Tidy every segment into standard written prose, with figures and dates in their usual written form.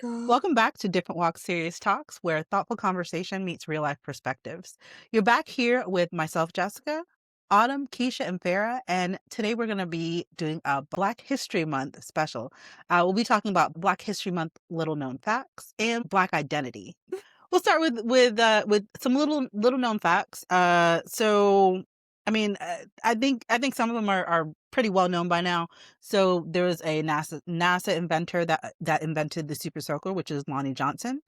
God. Welcome back to Different Walks Serious Talks, where thoughtful conversation meets real life perspectives. You're back here with myself, Jessica, Autumn, Keisha, and Farah, and today we're going to be doing a Black History Month special. We'll be talking about Black History Month little known facts and Black identity. We'll start with some little known facts. I think some of them are pretty well known by now. So there was a NASA inventor that invented the super soaker, which is Lonnie Johnson.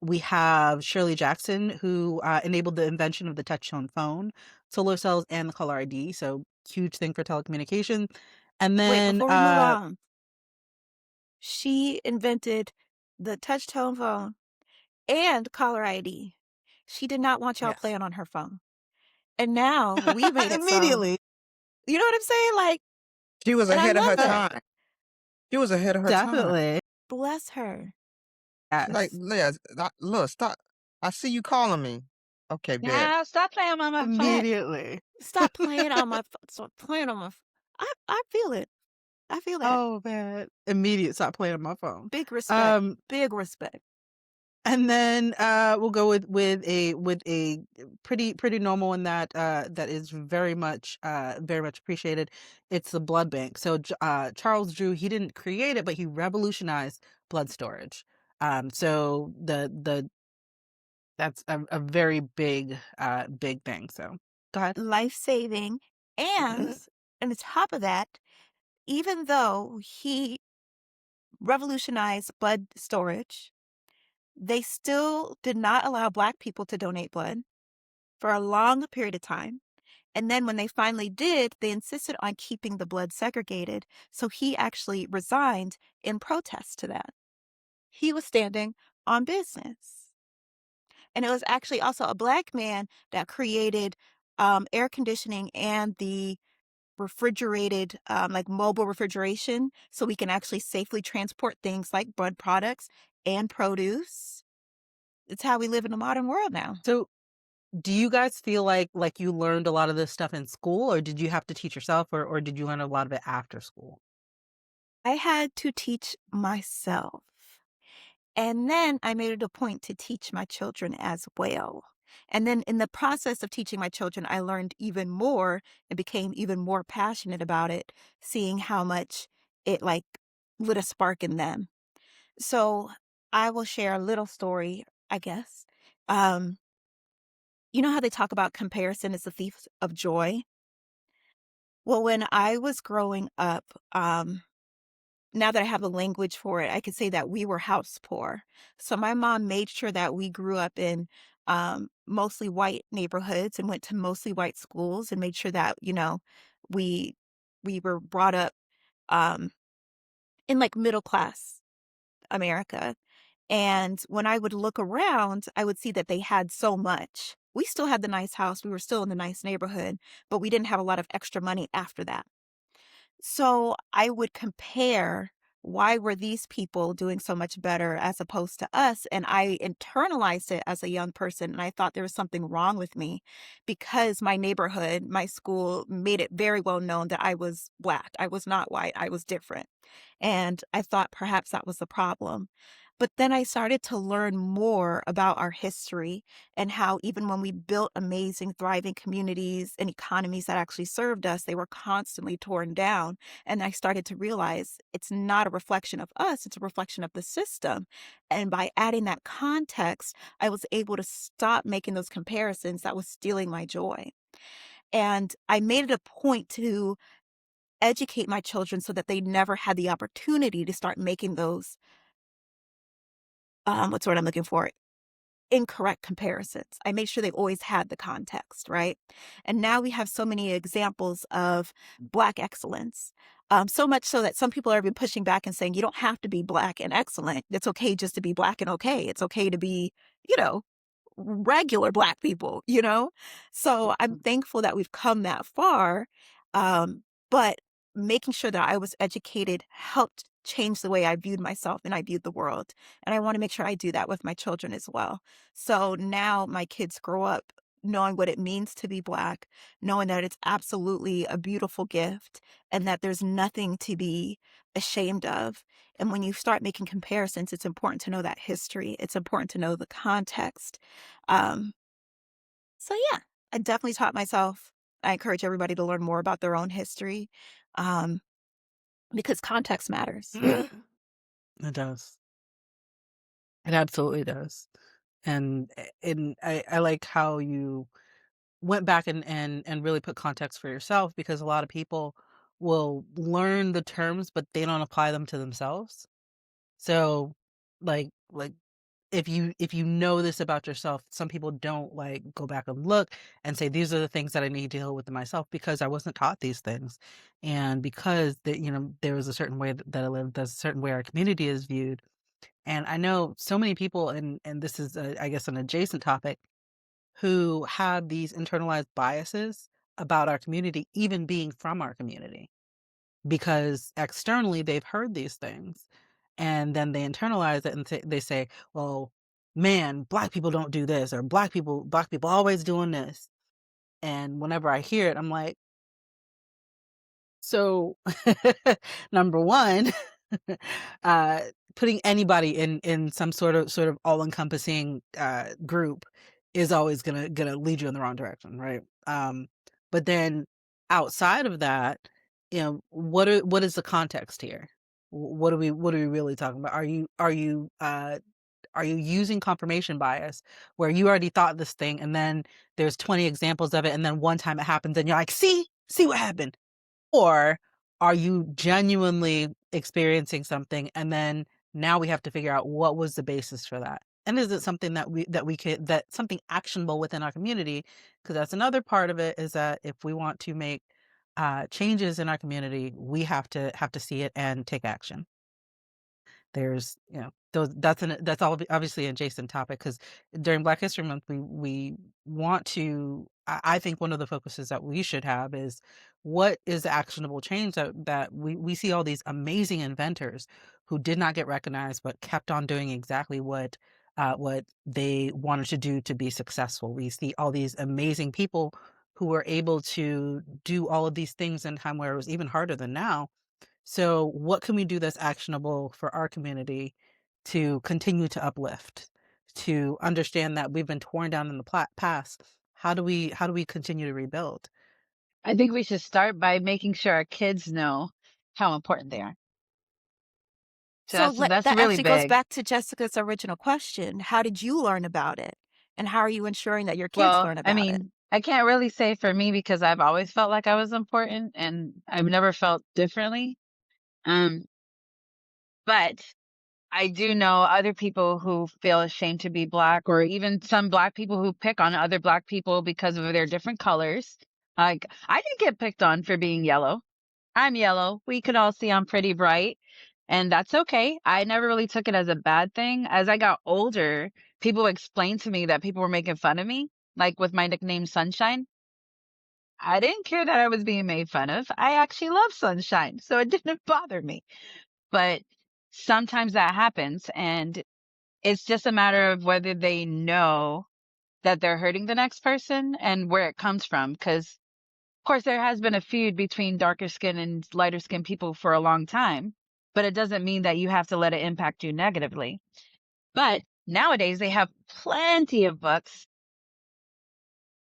We have Shirley Jackson, who enabled the invention of the touch-tone phone, solar cells, and the color ID. So huge thing for telecommunication. And Wait, then before we move on, she invented the touch tone phone and caller ID. She did not want y'all yes, playing on her phone. And now we made it so. immediately, You know what I'm saying? Like, She was and I ahead of her love it. time. She was ahead of her time. definitely, Bless her. She's like, yes, Liz, look, stop. I see you calling me. Okay, bet. Yeah, stop playing on my phone. immediately. Stop playing on my stop playing on my I feel it. I feel that. Oh man, immediate stop playing on my phone. Big respect. Um, Big respect. and then we'll go with a pretty normal one that is very much appreciated. It's the blood bank. So Charles Drew, he didn't create it, but he revolutionized blood storage. So the that's a very big thing. So go ahead. Life saving. And on the top of that, even though he revolutionized blood storage, they still did not allow Black people to donate blood for a long period of time. And then when they finally did, they insisted on keeping the blood segregated. So he actually resigned in protest to that. He was standing on business. And it was actually also a Black man that created air conditioning and the refrigerated, like mobile refrigeration, so we can actually safely transport things like blood products and produce. It's how we live in the modern world now. So do you guys feel like you learned a lot of this stuff in school, or did you have to teach yourself, or did you learn a lot of it after school? I had to teach myself. And then I made it a point to teach my children as well. And then in the process of teaching my children, I learned even more and became even more passionate about it, seeing how much it like lit a spark in them. So I will share a little story, I guess. Um, you know how they talk about comparison is the thief of joy? Well, when I was growing up, now that I have a language for it, I could say that we were house poor. So my mom made sure that we grew up in mostly white neighborhoods and went to mostly white schools and made sure that, we we were brought up um, in like middle class America. And when I would look around, I would see that they had so much. We still had the nice house. We were still in the nice neighborhood, but we didn't have a lot of extra money after that. So I would compare why were these people doing so much better as opposed to us? And I internalized it as a young person. And I thought there was something wrong with me because my neighborhood, my school made it very well known that I was Black. I was not white. I was different. And I thought perhaps that was the problem. But then I started to learn more about our history and how even when we built amazing, thriving communities and economies that actually served us, they were constantly torn down. And I started to realize it's not a reflection of us, it's a reflection of the system. And by adding that context, I was able to stop making those comparisons that was stealing my joy. And I made it a point to educate my children so that they never had the opportunity to start making those, what's the word I'm looking for? Incorrect comparisons. I made sure they always had the context, right? And now we have so many examples of Black excellence. So much so that some people are even pushing back and saying, you don't have to be Black and excellent. It's okay just to be Black and okay. It's okay to be, you know, regular Black people. So I'm thankful that we've come that far. But making sure that I was educated helped change the way I viewed myself and I viewed the world. And I want to make sure I do that with my children as well. So now my kids grow up knowing what it means to be Black, knowing that it's absolutely a beautiful gift and that there's nothing to be ashamed of. And when you start making comparisons, it's important to know that history. It's important to know the context. Um, so, yeah, I definitely taught myself. I encourage everybody to learn more about their own history um, because context matters. It does. It absolutely does. And I like how you went back and really put context for yourself, because a lot of people will learn the terms, but they don't apply them to themselves. So, like if you know this about yourself, some people don't like go back and look and say these are the things that I need to deal with myself because I wasn't taught these things, and because there was a certain way that I lived, there's a certain way our community is viewed. And I know so many people, and this is I guess an adjacent topic, who have these internalized biases about our community, even being from our community, because externally they've heard these things and then they internalize it and they say, well, man, black people don't do this, or black people always doing this. And whenever I hear it, I'm like, so number one, uh, putting anybody in some sort of all encompassing group is always gonna lead you in the wrong direction, right? But then outside of that, what is the context here? What are we really talking about? Are you using confirmation bias, where you already thought this thing and then there's 20 examples of it, and then one time it happens and you're like, see what happened? Or are you genuinely experiencing something, and then now we have to figure out what was the basis for that? And is it something that something actionable within our community? Because that's another part of it, is that if we want to make changes in our community, we have to see it and take action. There's, that's all obviously an adjacent topic, because during Black History Month, we want to. I think one of the focuses that we should have is what is the actionable change that we see all these amazing inventors who did not get recognized but kept on doing exactly what they wanted to do to be successful. We see all these amazing people who were able to do all of these things in a time where it was even harder than now. So, what can we do that's actionable for our community to continue to uplift, to understand that we've been torn down in the past? How do we continue to rebuild? I think we should start by making sure our kids know how important they are. So So that's that really actually goes big. back to Jessica's original question. How did you learn about it? And how are you ensuring that your kids Well, learn I about it? mean, I can't really say for me because I've always felt like I was important and I've never felt differently. Um, but I do know other people who feel ashamed to be Black, or even some Black people who pick on other Black people because of their different colors. Like, I didn't get picked on for being yellow. I'm yellow. We could all see I'm pretty bright, and that's okay. I never really took it as a bad thing. As I got older, people explained to me that people were making fun of me, like with my nickname Sunshine. I didn't care that I was being made fun of. I actually love sunshine, so it didn't bother me. But sometimes that happens, and it's just a matter of whether they know that they're hurting the next person and where it comes from. Because, of course, there has been a feud between darker skin and lighter skin people for a long time, but it doesn't mean that you have to let it impact you negatively. But nowadays, they have plenty of books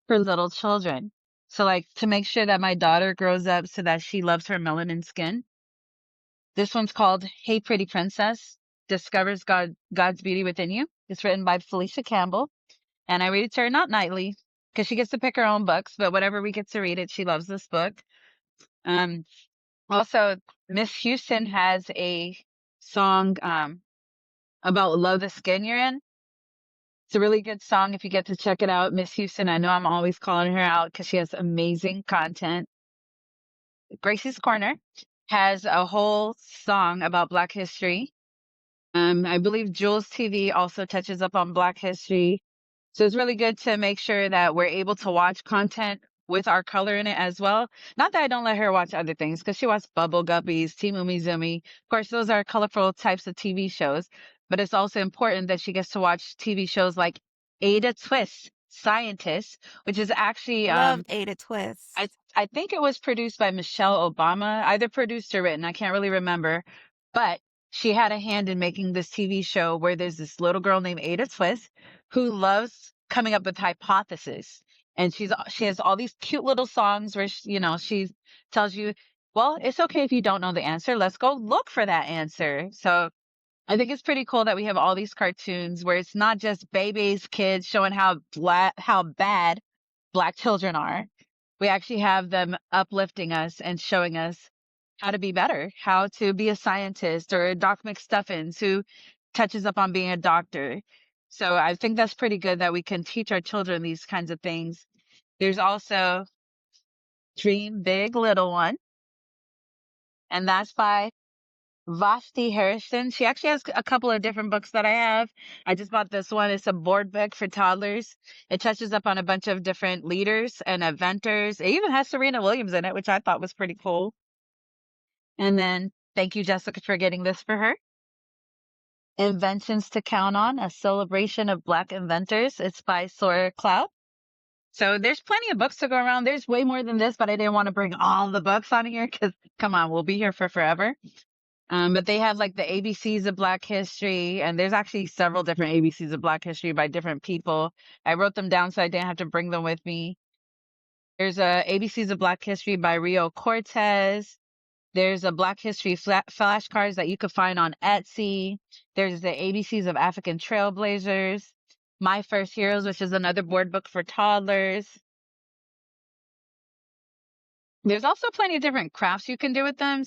for little children. So, like, to make sure that my daughter grows up so that she loves her melanin skin, this one's called Hey Pretty Princess Discovers God's Beauty Within You. It's written by Felicia Campbell, and I read it to her not nightly because she gets to pick her own books, but whenever we get to read it, she loves this book. Um, Also, Miss Houston has a song about love the skin you're in. It's a really good song if you get to check it out. Miss Houston, I know I'm always calling her out because she has amazing content. Gracie's Corner has a whole song about Black history. I believe Jules TV also touches up on Black history. So it's really good to make sure that we're able to watch content with our color in it as well. Not that I don't let her watch other things, because she watches Bubble Guppies, Team Umi Zumi. Of course, those are colorful types of TV shows, but it's also important that she gets to watch TV shows like Ada Twist, Scientists, which is actually Loved Ada I Twist. I think it was produced by Michelle Obama, either produced or written. I can't really remember, but she had a hand in making this TV show where there's this little girl named Ada Twist who loves coming up with hypotheses. And she has all these cute little songs where she tells you, well, it's okay if you don't know the answer. Let's go look for that answer. So I think it's pretty cool that we have all these cartoons where it's not just babies, kids showing how bad Black children are. We actually have them uplifting us and showing us how to be better, how to be a scientist, or Doc McStuffins who touches up on being a doctor. So I think that's pretty good that we can teach our children these kinds of things. There's also Dream Big Little One, and that's by Vashti Harrison. She actually has a couple of different books that I have. I just bought this one. It's a board book for toddlers. It touches up on a bunch of different leaders and inventors. It even has Serena Williams in it, which I thought was pretty cool. And then thank you, Jessica, for getting this for her. Inventions to Count On, a celebration of Black inventors. It's by Sora Cloud. So there's plenty of books to go around. There's way more than this, but I didn't want to bring all the books on here because, come on, we'll be here for forever. But they have like the ABCs of Black History, and there's actually several different ABCs of Black History by different people. I wrote them down so I didn't have to bring them with me. There's a ABCs of Black History by Rio Cortez. There's a Black History flashcards that you could find on Etsy. There's the ABCs of African Trailblazers. My First Heroes, which is another board book for toddlers. There's also plenty of different crafts you can do with them.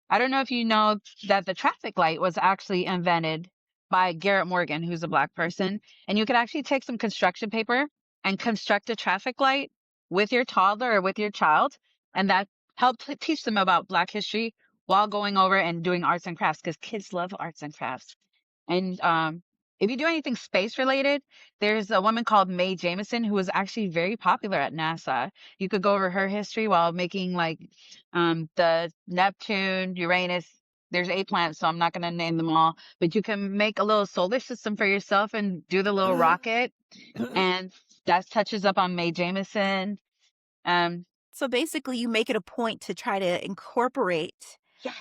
I don't know if you know that the traffic light was actually invented by Garrett Morgan, who's a Black person. And you could actually take some construction paper and construct a traffic light with your toddler or with your child. And that helped teach them about Black history while going over and doing arts and crafts, because kids love arts and crafts. And if you do anything space related, there's a woman called Mae Jemison who was actually very popular at NASA. You could go over her history while making like the Neptune, Uranus. There's 8 planets, so I'm not going to name them all, but you can make a little solar system for yourself and do the little rocket. And that touches up on Mae Jemison. So basically, you make it a point to try to incorporate Yes.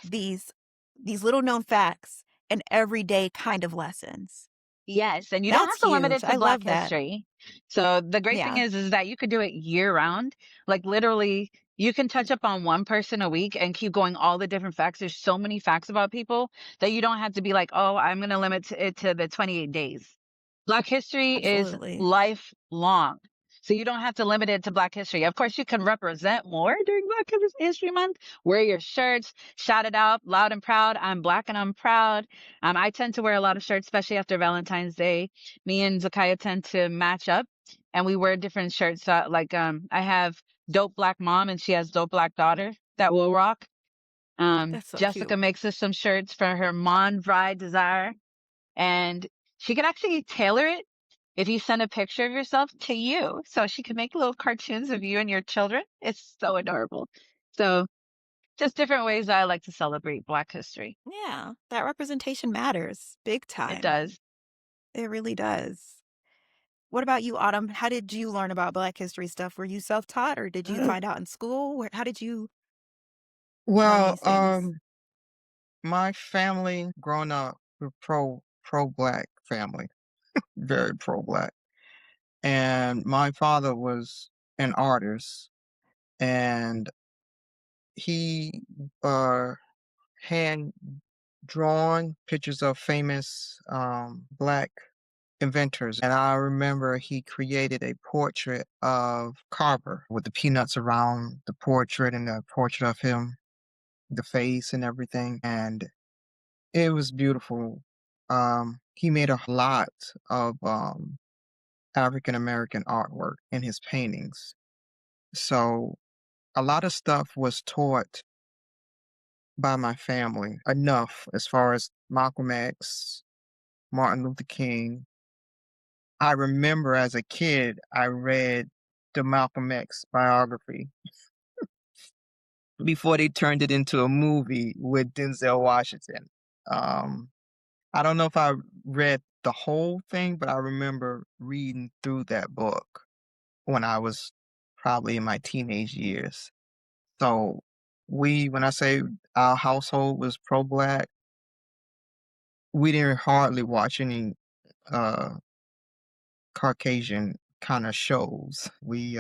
these little known facts in everyday kind of lessons. Yes, and you don't have That's to limit huge. it to I Black love that. history. So the great thing Yeah. is that you could do it year round. Like literally, you can touch up on one person a week and keep going all the different facts. There's so many facts about people that you don't have to be like, oh, I'm going to limit it to the 28 days. Black history is Absolutely. lifelong. So you don't have to limit it to Black history. Of course, you can represent more during Black History Month. Wear your shirts, shout it out loud and proud. I'm Black and I'm proud. I tend to wear a lot of shirts, especially after Valentine's Day. Me and Zakaya tend to match up, and we wear different shirts. I have Dope Black Mom, and she has Dope Black Daughter that will rock. That's so Jessica cute. makes us some shirts for her Mon Bride Desire, and she could actually tailor it if you send a picture of yourself to you. So she can make little cartoons of you and your children. It's so adorable. So just different ways that I like to celebrate Black history. Yeah, that representation matters big It time. does. It really does. What about you, Autumn? How did you learn about Black history stuff? Were you self-taught or did you find out in school? How did you learn Well, these things? my family growing up, we're pro-Black family, very pro-Black. And my father was an artist, and he hand drawn pictures of famous Black inventors. And I remember he created a portrait of Carver with the peanuts around the portrait and the portrait of him, the face and everything. And it was beautiful. He made a lot of African American artwork in his paintings. So a lot of stuff was taught by my family, enough as far as Malcolm X, Martin Luther King. I remember as a kid, I read the Malcolm X biography before they turned it into a movie with Denzel Washington. I don't know if I read the whole thing, but I remember reading through that book when I was probably in my teenage years. So when I say our household was pro-black, we didn't hardly watch any uh, Caucasian kind of shows. We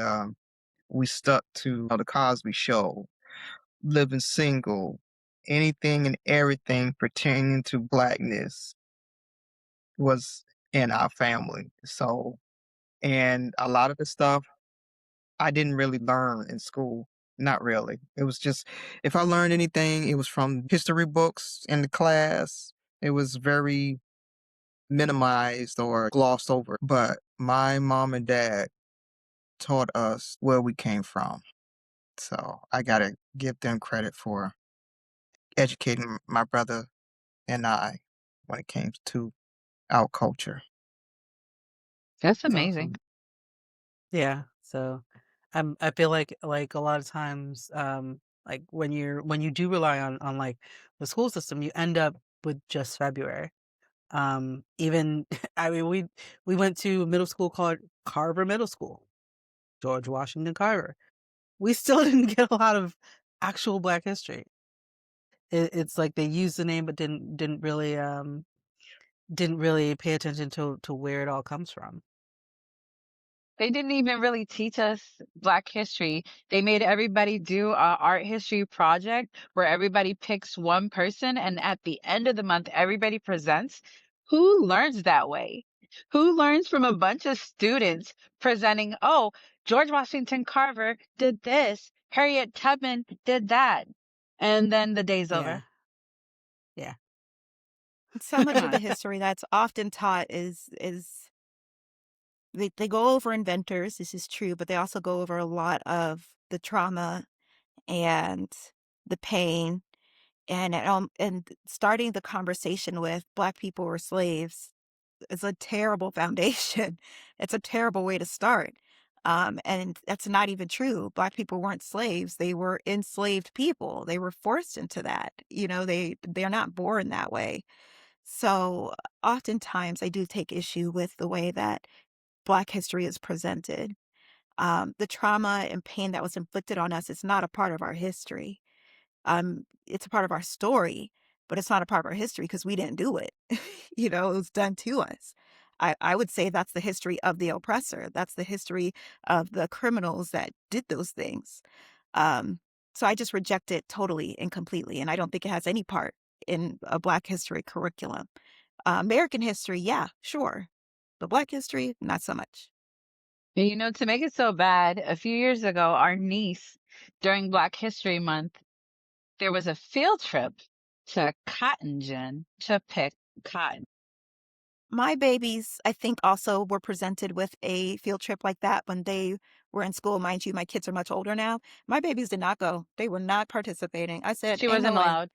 stuck to the Cosby Show, Living Single, anything and everything pertaining to blackness was in our family. So, and a lot of the stuff I didn't really learn in school. Not really. It was just, if I learned anything, it was from history books in the class. It was very minimized or glossed over. But my mom and dad taught us where we came from. So I got to give them credit for educating my brother and I when it came to our culture. That's It's amazing. awesome. Yeah. So I feel like a lot of times like when you do rely on like the school system, you end up with just February. Even I mean we went to middle school called Carver Middle School, George Washington Carver. We still didn't get a lot of actual Black history. It's like they used the name but didn't really pay attention to where it all comes from. They didn't even really teach us Black history. They made everybody do a art history project where everybody picks one person, and at the end of the month, everybody presents. Who learns that way? Who learns from a bunch of students presenting, oh, George Washington Carver did this, Harriet Tubman did that, and then the day's Yeah. over. Yeah. So Come much of the on. history that's often taught is they go over inventors, this is true, but they also go over a lot of the trauma and the pain and starting the conversation with Black people were slaves is a terrible foundation. It's a terrible way to start. And that's not even true. Black people weren't slaves. They were enslaved people. They were forced into that. They're not born that way. So oftentimes I do take issue with the way that Black history is presented. The trauma and pain that was inflicted on us is not a part of our history. It's a part of our story, but it's not a part of our history because we didn't do it. It was done to us. I would say that's the history of the oppressor. That's the history of the criminals that did those things. Um, so I just reject it totally and completely, and I don't think it has any part in a Black history curriculum. American history, yeah, sure, but Black history, not so much. To make it so bad, a few years ago, our niece, during Black History Month, there was a field trip to cotton gin to pick cotton. My babies, I think, also were presented with a field trip like that when they were in school. Mind you, my kids are much older now. My babies did not go. They were not participating. I said, She "Ain't no wasn't way. allowed.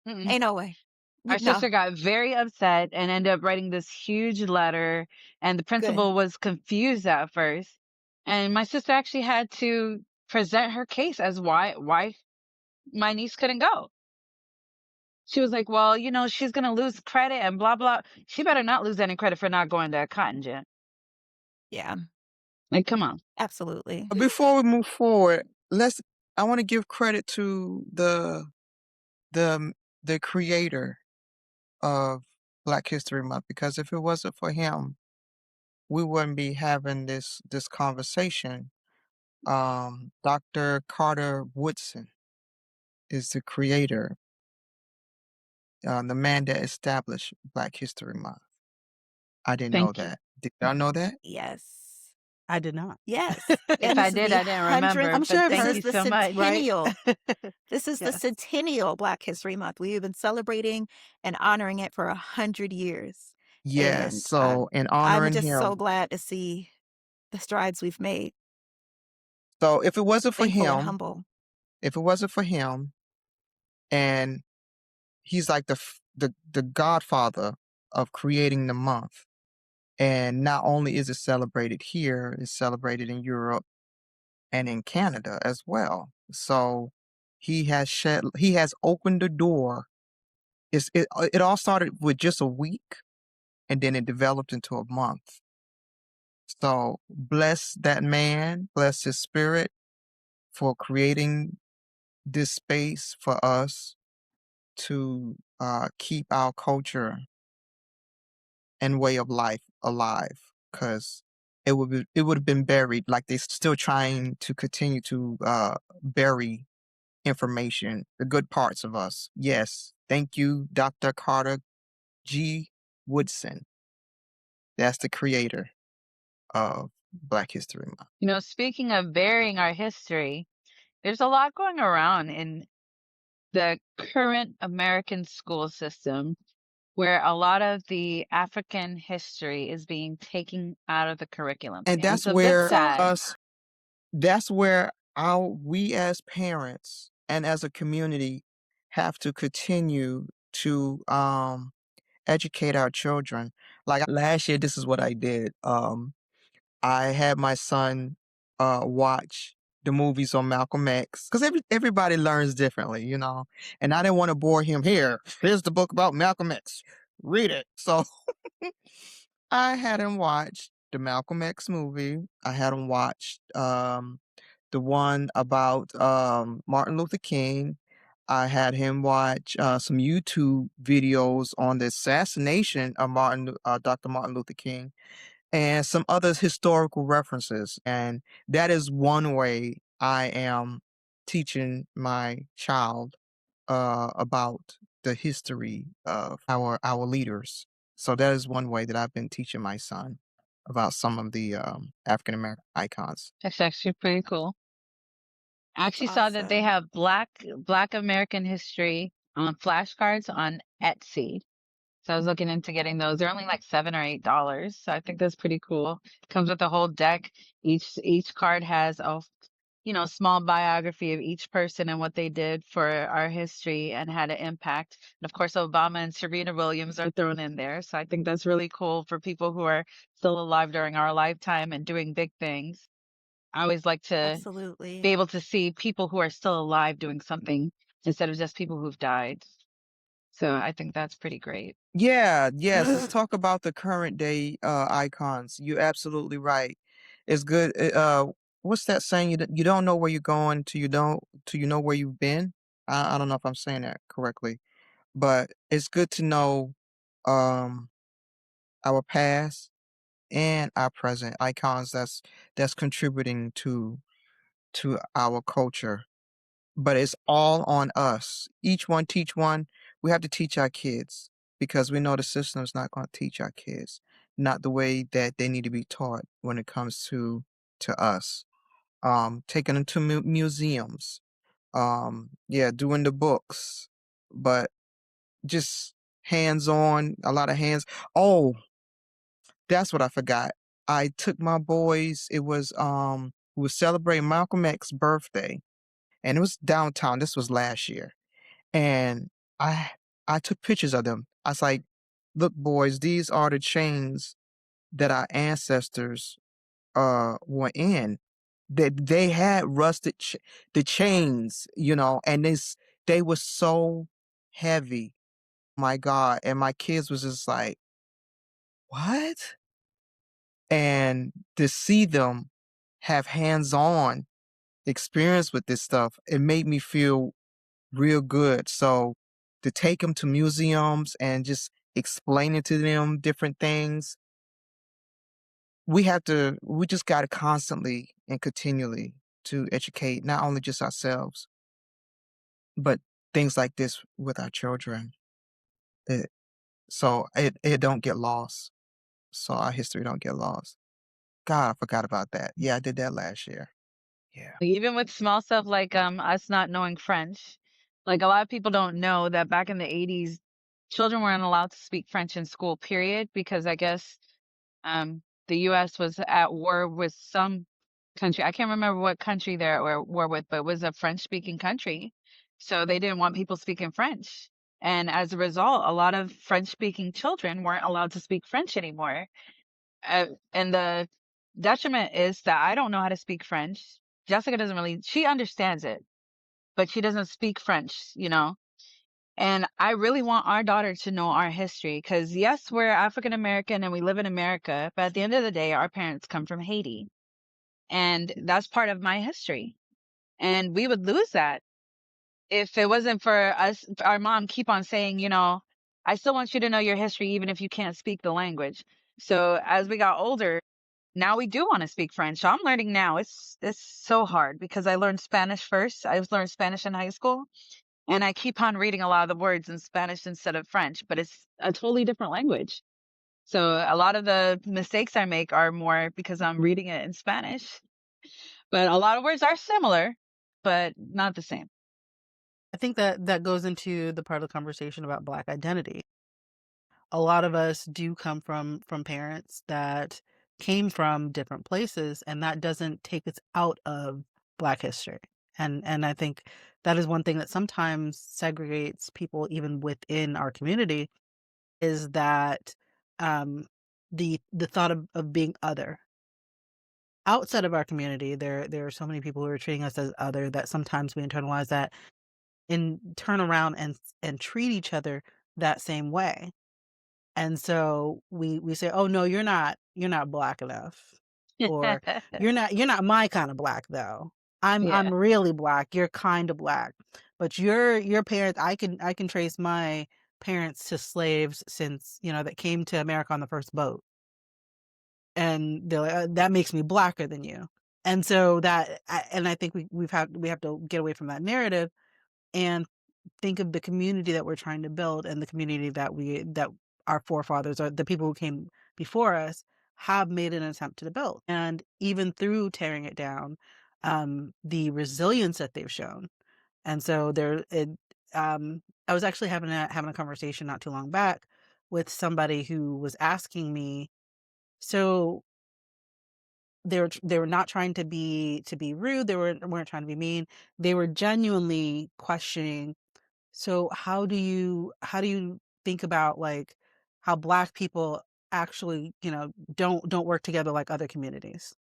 Mm-mm. Ain't no way. Our No, sister got very upset and ended up writing this huge letter, and the good. principal was confused at first. And my sister actually had to present her case as why my niece couldn't go. She was like, "Well, she's gonna lose credit and blah blah. She better not lose any credit for not going to a cotton gin. Yeah, Like, come on." absolutely. Before we move forward, I want to give credit to the the creator of Black History Month because if it wasn't for him, we wouldn't be having this conversation. Dr. Carter Woodson is the creator, the man that established Black History Month. I didn't know Thank you. that. Did y'all know that? Yes, I did not. yes. If And I this is did, the I didn't remember, hundredth. I'm sure but I've This thank heard, is you the so much. right? centennial. This is the Yes. centennial Black History Month. We've been celebrating and honoring it for 100 years, Yes. and So in I'm honoring just so him, glad to see the strides we've made. so if it wasn't for Thankful and him, humble. if it wasn't for him, and he's like the godfather of creating the month. And not only is it celebrated here, it's celebrated in Europe and in Canada as well. So he has opened the door. It all started with just a week, and then it developed into a month. So bless that man, bless his spirit for creating this space for us to keep our culture and way of life alive, because it would have been buried. Like they're still trying to continue to bury information, the good parts of us. Yes, thank you, Dr. Carter G. Woodson. That's the creator of Black History Month. You know, speaking of burying our history, there's a lot going around in the current American school system where a lot of the African history is being taken out of the curriculum. And And it's that's a bit where So sad. that's where we as parents and as a community have to continue to educate our children. Like last year, this is what I did. I had my son watch the movies on Malcolm X, because everybody learns differently, you know. And I didn't want to bore him. Here's the book about Malcolm X. Read it. So I had him watch the Malcolm X movie. I had him watch the one about Martin Luther King. I had him watch some YouTube videos on the assassination of Dr. Martin Luther King, and some other historical references. And that is one way I am teaching my child about the history of our leaders. So that is one way that I've been teaching my son about some of the African American icons. That's actually pretty cool. I that's actually saw that they awesome. have Black American history on flashcards on Etsy. So I was looking into getting those. They're only like $7 or $8. So I think that's pretty cool. Comes with a whole deck. Each card has a small biography of each person and what they did for our history and had an impact. And of course, Obama and Serena Williams are thrown in there. So I think that's really cool for people who are still alive during our lifetime and doing big things. I always like to be Absolutely. able to see people who are still alive doing something instead of just people who've died. So I think that's pretty great. Yeah, yes. Let's talk about the current day icons. You're absolutely right. It's good. What's that saying? You don't know where you're going till you know where you've been. I don't know if I'm saying that correctly, but it's good to know um our past and our present icons that's contributing to our culture. But it's all on us. Each one teach one. We have to teach our kids, because we know the system's not going to teach our kids not the way that they need to be taught when it comes to us. Taking them to museums. Yeah, doing the books, but just hands on, a lot of hands. Oh, that's what I forgot. I took my boys. We were celebrating Malcolm X's birthday, and it was downtown. This was last year, and I I took pictures of them. I was like, "Look, boys, these are the chains that our ancestors were in. They had rusted the chains, you know, and they were so heavy. My God!" And my kids was just like, "What?" And to see them have hands-on experience with this stuff, it made me feel real good. So to take them to museums and just explaining to them different things, we just got to constantly and continually to educate not only just ourselves, but things like this with our children. It, it don't get lost. So our history don't get lost. God, I forgot about that. Yeah, I did that last year. Yeah. Even with small stuff like us not knowing French, like a lot of people don't know that back in the 80s, children weren't allowed to speak French in school, period, because I guess the US was at war with some country. I can't remember what country they're at war with, but it was a French speaking country. So they didn't want people speaking French. And as a result, a lot of French speaking children weren't allowed to speak French anymore. And the detriment is that I don't know how to speak French. Jessica doesn't really, she understands it, but she doesn't speak French, you know? And I really want our daughter to know our history because, yes, we're African American and we live in America, but at the end of the day, our parents come from Haiti. And that's part of my history. And we would lose that if it wasn't for us, our mom keep on saying, I still want you to know your history, even if you can't speak the language. So as we got older, now we do want to speak French. So I'm learning now. It's so hard because I learned Spanish first. I learned Spanish in high school, and I keep on reading a lot of the words in Spanish instead of French, but it's a totally different language. So a lot of the mistakes I make are more because I'm reading it in Spanish. But a lot of words are similar, but not the same. I think that that goes into the part of the conversation about Black identity. A lot of us do come from parents that came from different places, and that doesn't take us out of Black history. And I think that is one thing that sometimes segregates people even within our community is that um the thought of being other. Outside of our community, there are so many people who are treating us as other that sometimes we internalize that and turn around and treat each other that same way. And so we say, "Oh no, you're not black enough," or "You're not my kind of black though. I'm Yeah. really black. You're kind of black, but your parents. I can trace my parents to slaves since that came to America on the first boat, and they're like, that makes me blacker than you." And so and I think we have to get away from that narrative and think of the community that we're trying to build and the community that our forefathers or the people who came before us have made an attempt to build. And even through tearing it down, the resilience that they've shown. And so I was actually having a conversation not too long back with somebody who was asking me, so they were not trying to be rude, weren't trying to be mean. They were genuinely questioning, so how do you think about like how Black people actually, don't work together like other communities?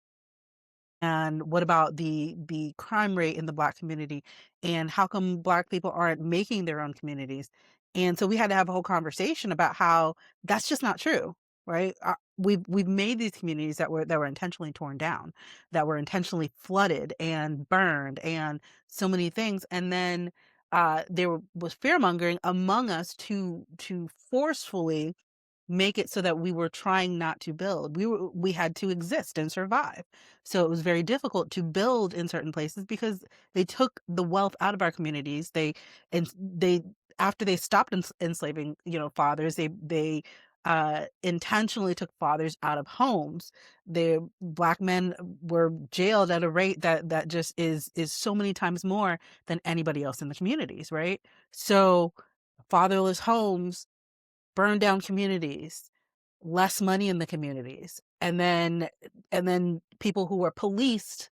And what about the crime rate in the Black community? And how come Black people aren't making their own communities? And so we had to have a whole conversation about how that's just not true, right? We've made these communities that were intentionally torn down, that were intentionally flooded and burned, and so many things. And then was fear mongering among us to forcefully make it so that we were trying not to build. We had to exist and survive. So it was very difficult to build in certain places because they took the wealth out of our communities. They after they stopped enslaving, fathers, they intentionally took fathers out of homes. The Black men were jailed at a rate that just is so many times more than anybody else in the communities, right? So fatherless homes, burn down communities, less money in the communities, and then people who are policed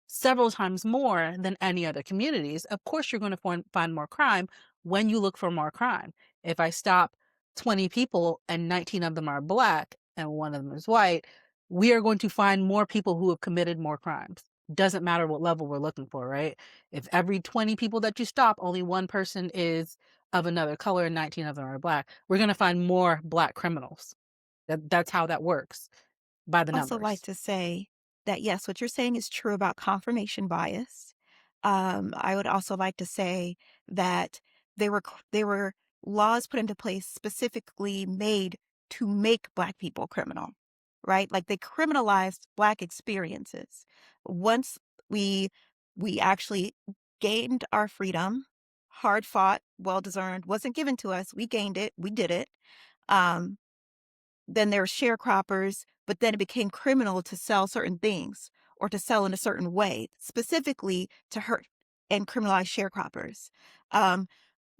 several times more than any other communities. Of course, you're going to find more crime when you look for more crime. If I stop 20 people and 19 of them are Black and one of them is white, we are going to find more people who have committed more crimes. Doesn't matter what level we're looking for, right? If every 20 people that you stop, only one person is of another color and 19 of them are Black, we're going to find more Black criminals. That's how that works, by the Also like numbers. to say that yes, what you're saying is true about confirmation bias. I would also like to say that there were laws put into place specifically made to make Black people criminal, right? Like they criminalized Black experiences. Once we we actually gained our freedom, hard fought, well deserved, wasn't given to us. We gained it. We did it. Um, then there were sharecroppers, but then it became criminal to sell certain things or to sell in a certain way, specifically to hurt and criminalize sharecroppers. Um,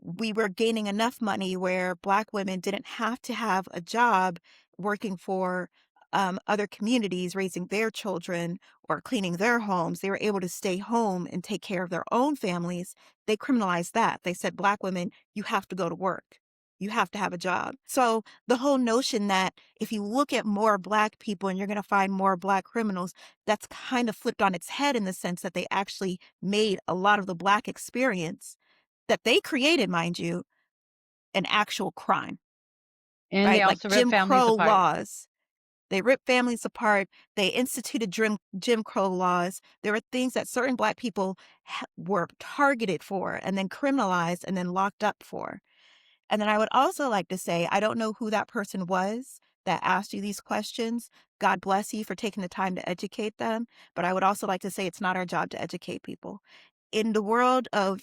we were gaining enough money where Black women didn't have to have a job working for other communities, raising their children or cleaning their homes. They were able to stay home and take care of their own families. They criminalized that. They said, Black women, you have to go to work. You have to have a job. So the whole notion that if you look at more Black people and you're going to find more Black criminals, that's kind of flipped on its head in the sense that they actually made a lot of the Black experience that they created, mind you, an actual crime, And they right? Like also rip Jim families Crow apart. laws. They ripped families apart. They instituted Jim Crow laws. There were things that certain Black people were targeted for and then criminalized and then locked up for. And then I would also like to say, I don't know who that person was that asked you these questions. God bless you for taking the time to educate them. But I would also like to say it's not our job to educate people. In the world of,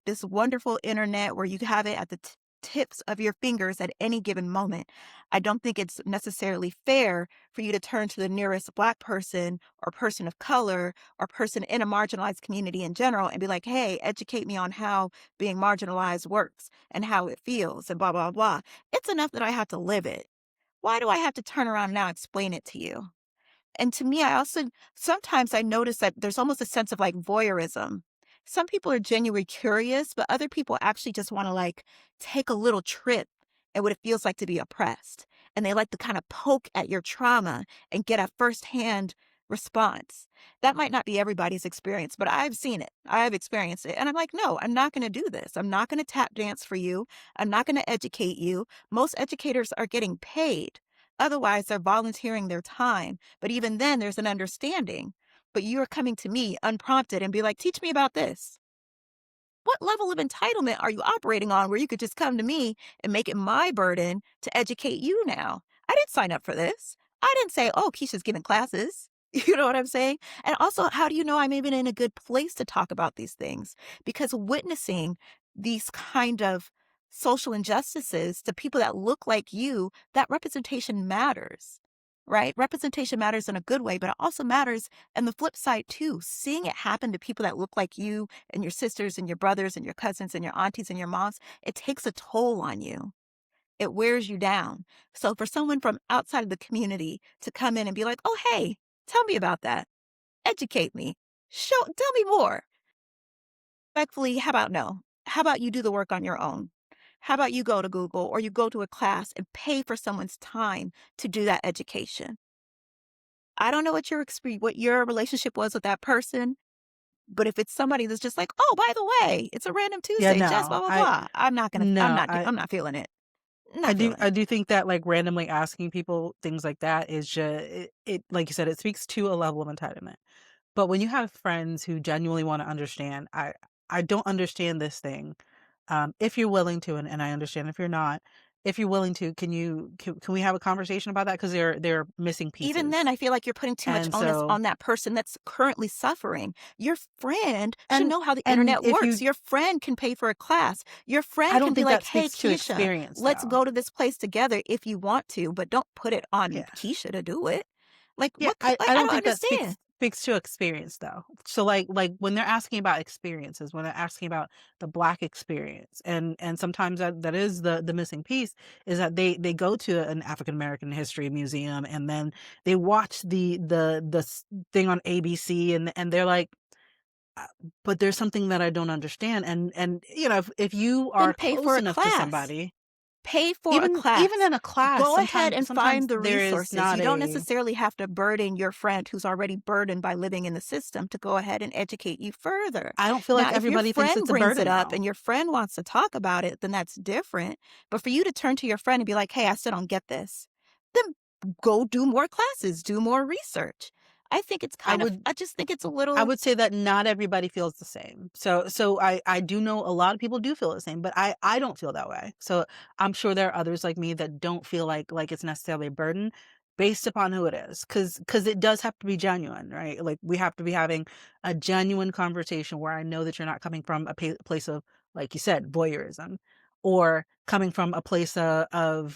this wonderful internet where you have it at the tips of your fingers at any given moment, I don't think it's necessarily fair for you to turn to the nearest Black person or person of color or person in a marginalized community in general and be like, hey, educate me on how being marginalized works and how it feels and blah, blah, blah. It's enough that I have to live it. Why do I have to turn around now and explain it to you? And to me, I also sometimes I notice that there's almost a sense of like voyeurism. Some people are genuinely curious, but other people actually just want to like take a little trip at what it feels like to be oppressed. And they like to kind of poke at your trauma and get a firsthand response. That might not be everybody's experience, but I've seen it. I've experienced it. And I'm like, no, I'm not going to do this. I'm not going to tap dance for you. I'm not going to educate you. Most educators are getting paid. Otherwise, they're volunteering their time. But even then, there's an understanding. But you're coming to me unprompted and be like, teach me about this. What level of entitlement are you operating on where you could just come to me and make it my burden to educate you now? I didn't sign up for this. I didn't say, oh, Keisha's giving classes. You know what I'm saying? And also, how do you know I'm even in a good place to talk about these things? Because witnessing these kind of social injustices to people that look like you, that representation matters, right? Representation matters in a good way, but it also matters and the flip side too, seeing it happen to people that look like you and your sisters and your brothers and your cousins and your aunties and your moms, it takes a toll on you. It wears you down. So for someone from outside of the community to come in and be like, oh, hey, tell me about that. Educate me. Tell me more. Respectfully, how about no? How about you do the work on your own? How about you go to Google or you go to a class and pay for someone's time to do that education? I don't know what your relationship was with that person, but if it's somebody that's just like, "Oh, by the way, it's a random Yeah, Tuesday, just no, blah blah blah," no, I'm not feeling it. I Not do feeling I it. do think that like randomly asking people things like that is just it like you said, it speaks to a level of entitlement. But when you have friends who genuinely want to understand, I don't understand this thing. If you're willing to, and I understand if you're not, if you're willing to, can we have a conversation about that? Because they're missing Even then, pieces. I feel like you're putting too much And onus so on that person that's currently suffering. Your friend should and know how the and internet if works. you Your friend can pay for a class. Your I friend can don't be think like, that "Hey, speaks to Keisha, experience let's though. go to this place together if you want to, but don't put it on Yeah. Keisha to do it." Like, Yeah, like, I I don't don't think that understand. speaks to experience though. So like when they're asking about experiences, when they're asking about the Black experience, and sometimes that is the missing piece is that they go to an African American history museum and then they watch the thing on ABC and they're like, "Uh, but there's something that I don't understand." And if you Then are pay for close a enough to class. somebody, Pay for a even class. in a class, Go ahead and sometimes find the there is resources. not You don't a necessarily have to burden your friend who's already burdened by living in the system to go ahead and educate you further. I don't feel Now, like if your everybody thinks friend it's a brings it burden up though. and your friend wants to talk about it, then that's different. But for you to turn to your friend and be like, hey, I still don't get this, then go do more classes, do more research. I would I just think it's a I little would say that not everybody feels the same. So I do know a lot of people do feel the same, but I don't feel that way. So I'm sure there are others like me that don't feel like it's necessarily a burden based upon who it is. Cause it does have to be genuine, right? Like we have to be having a genuine conversation where I know that you're not coming from a place of, like you said, voyeurism, or coming from a place of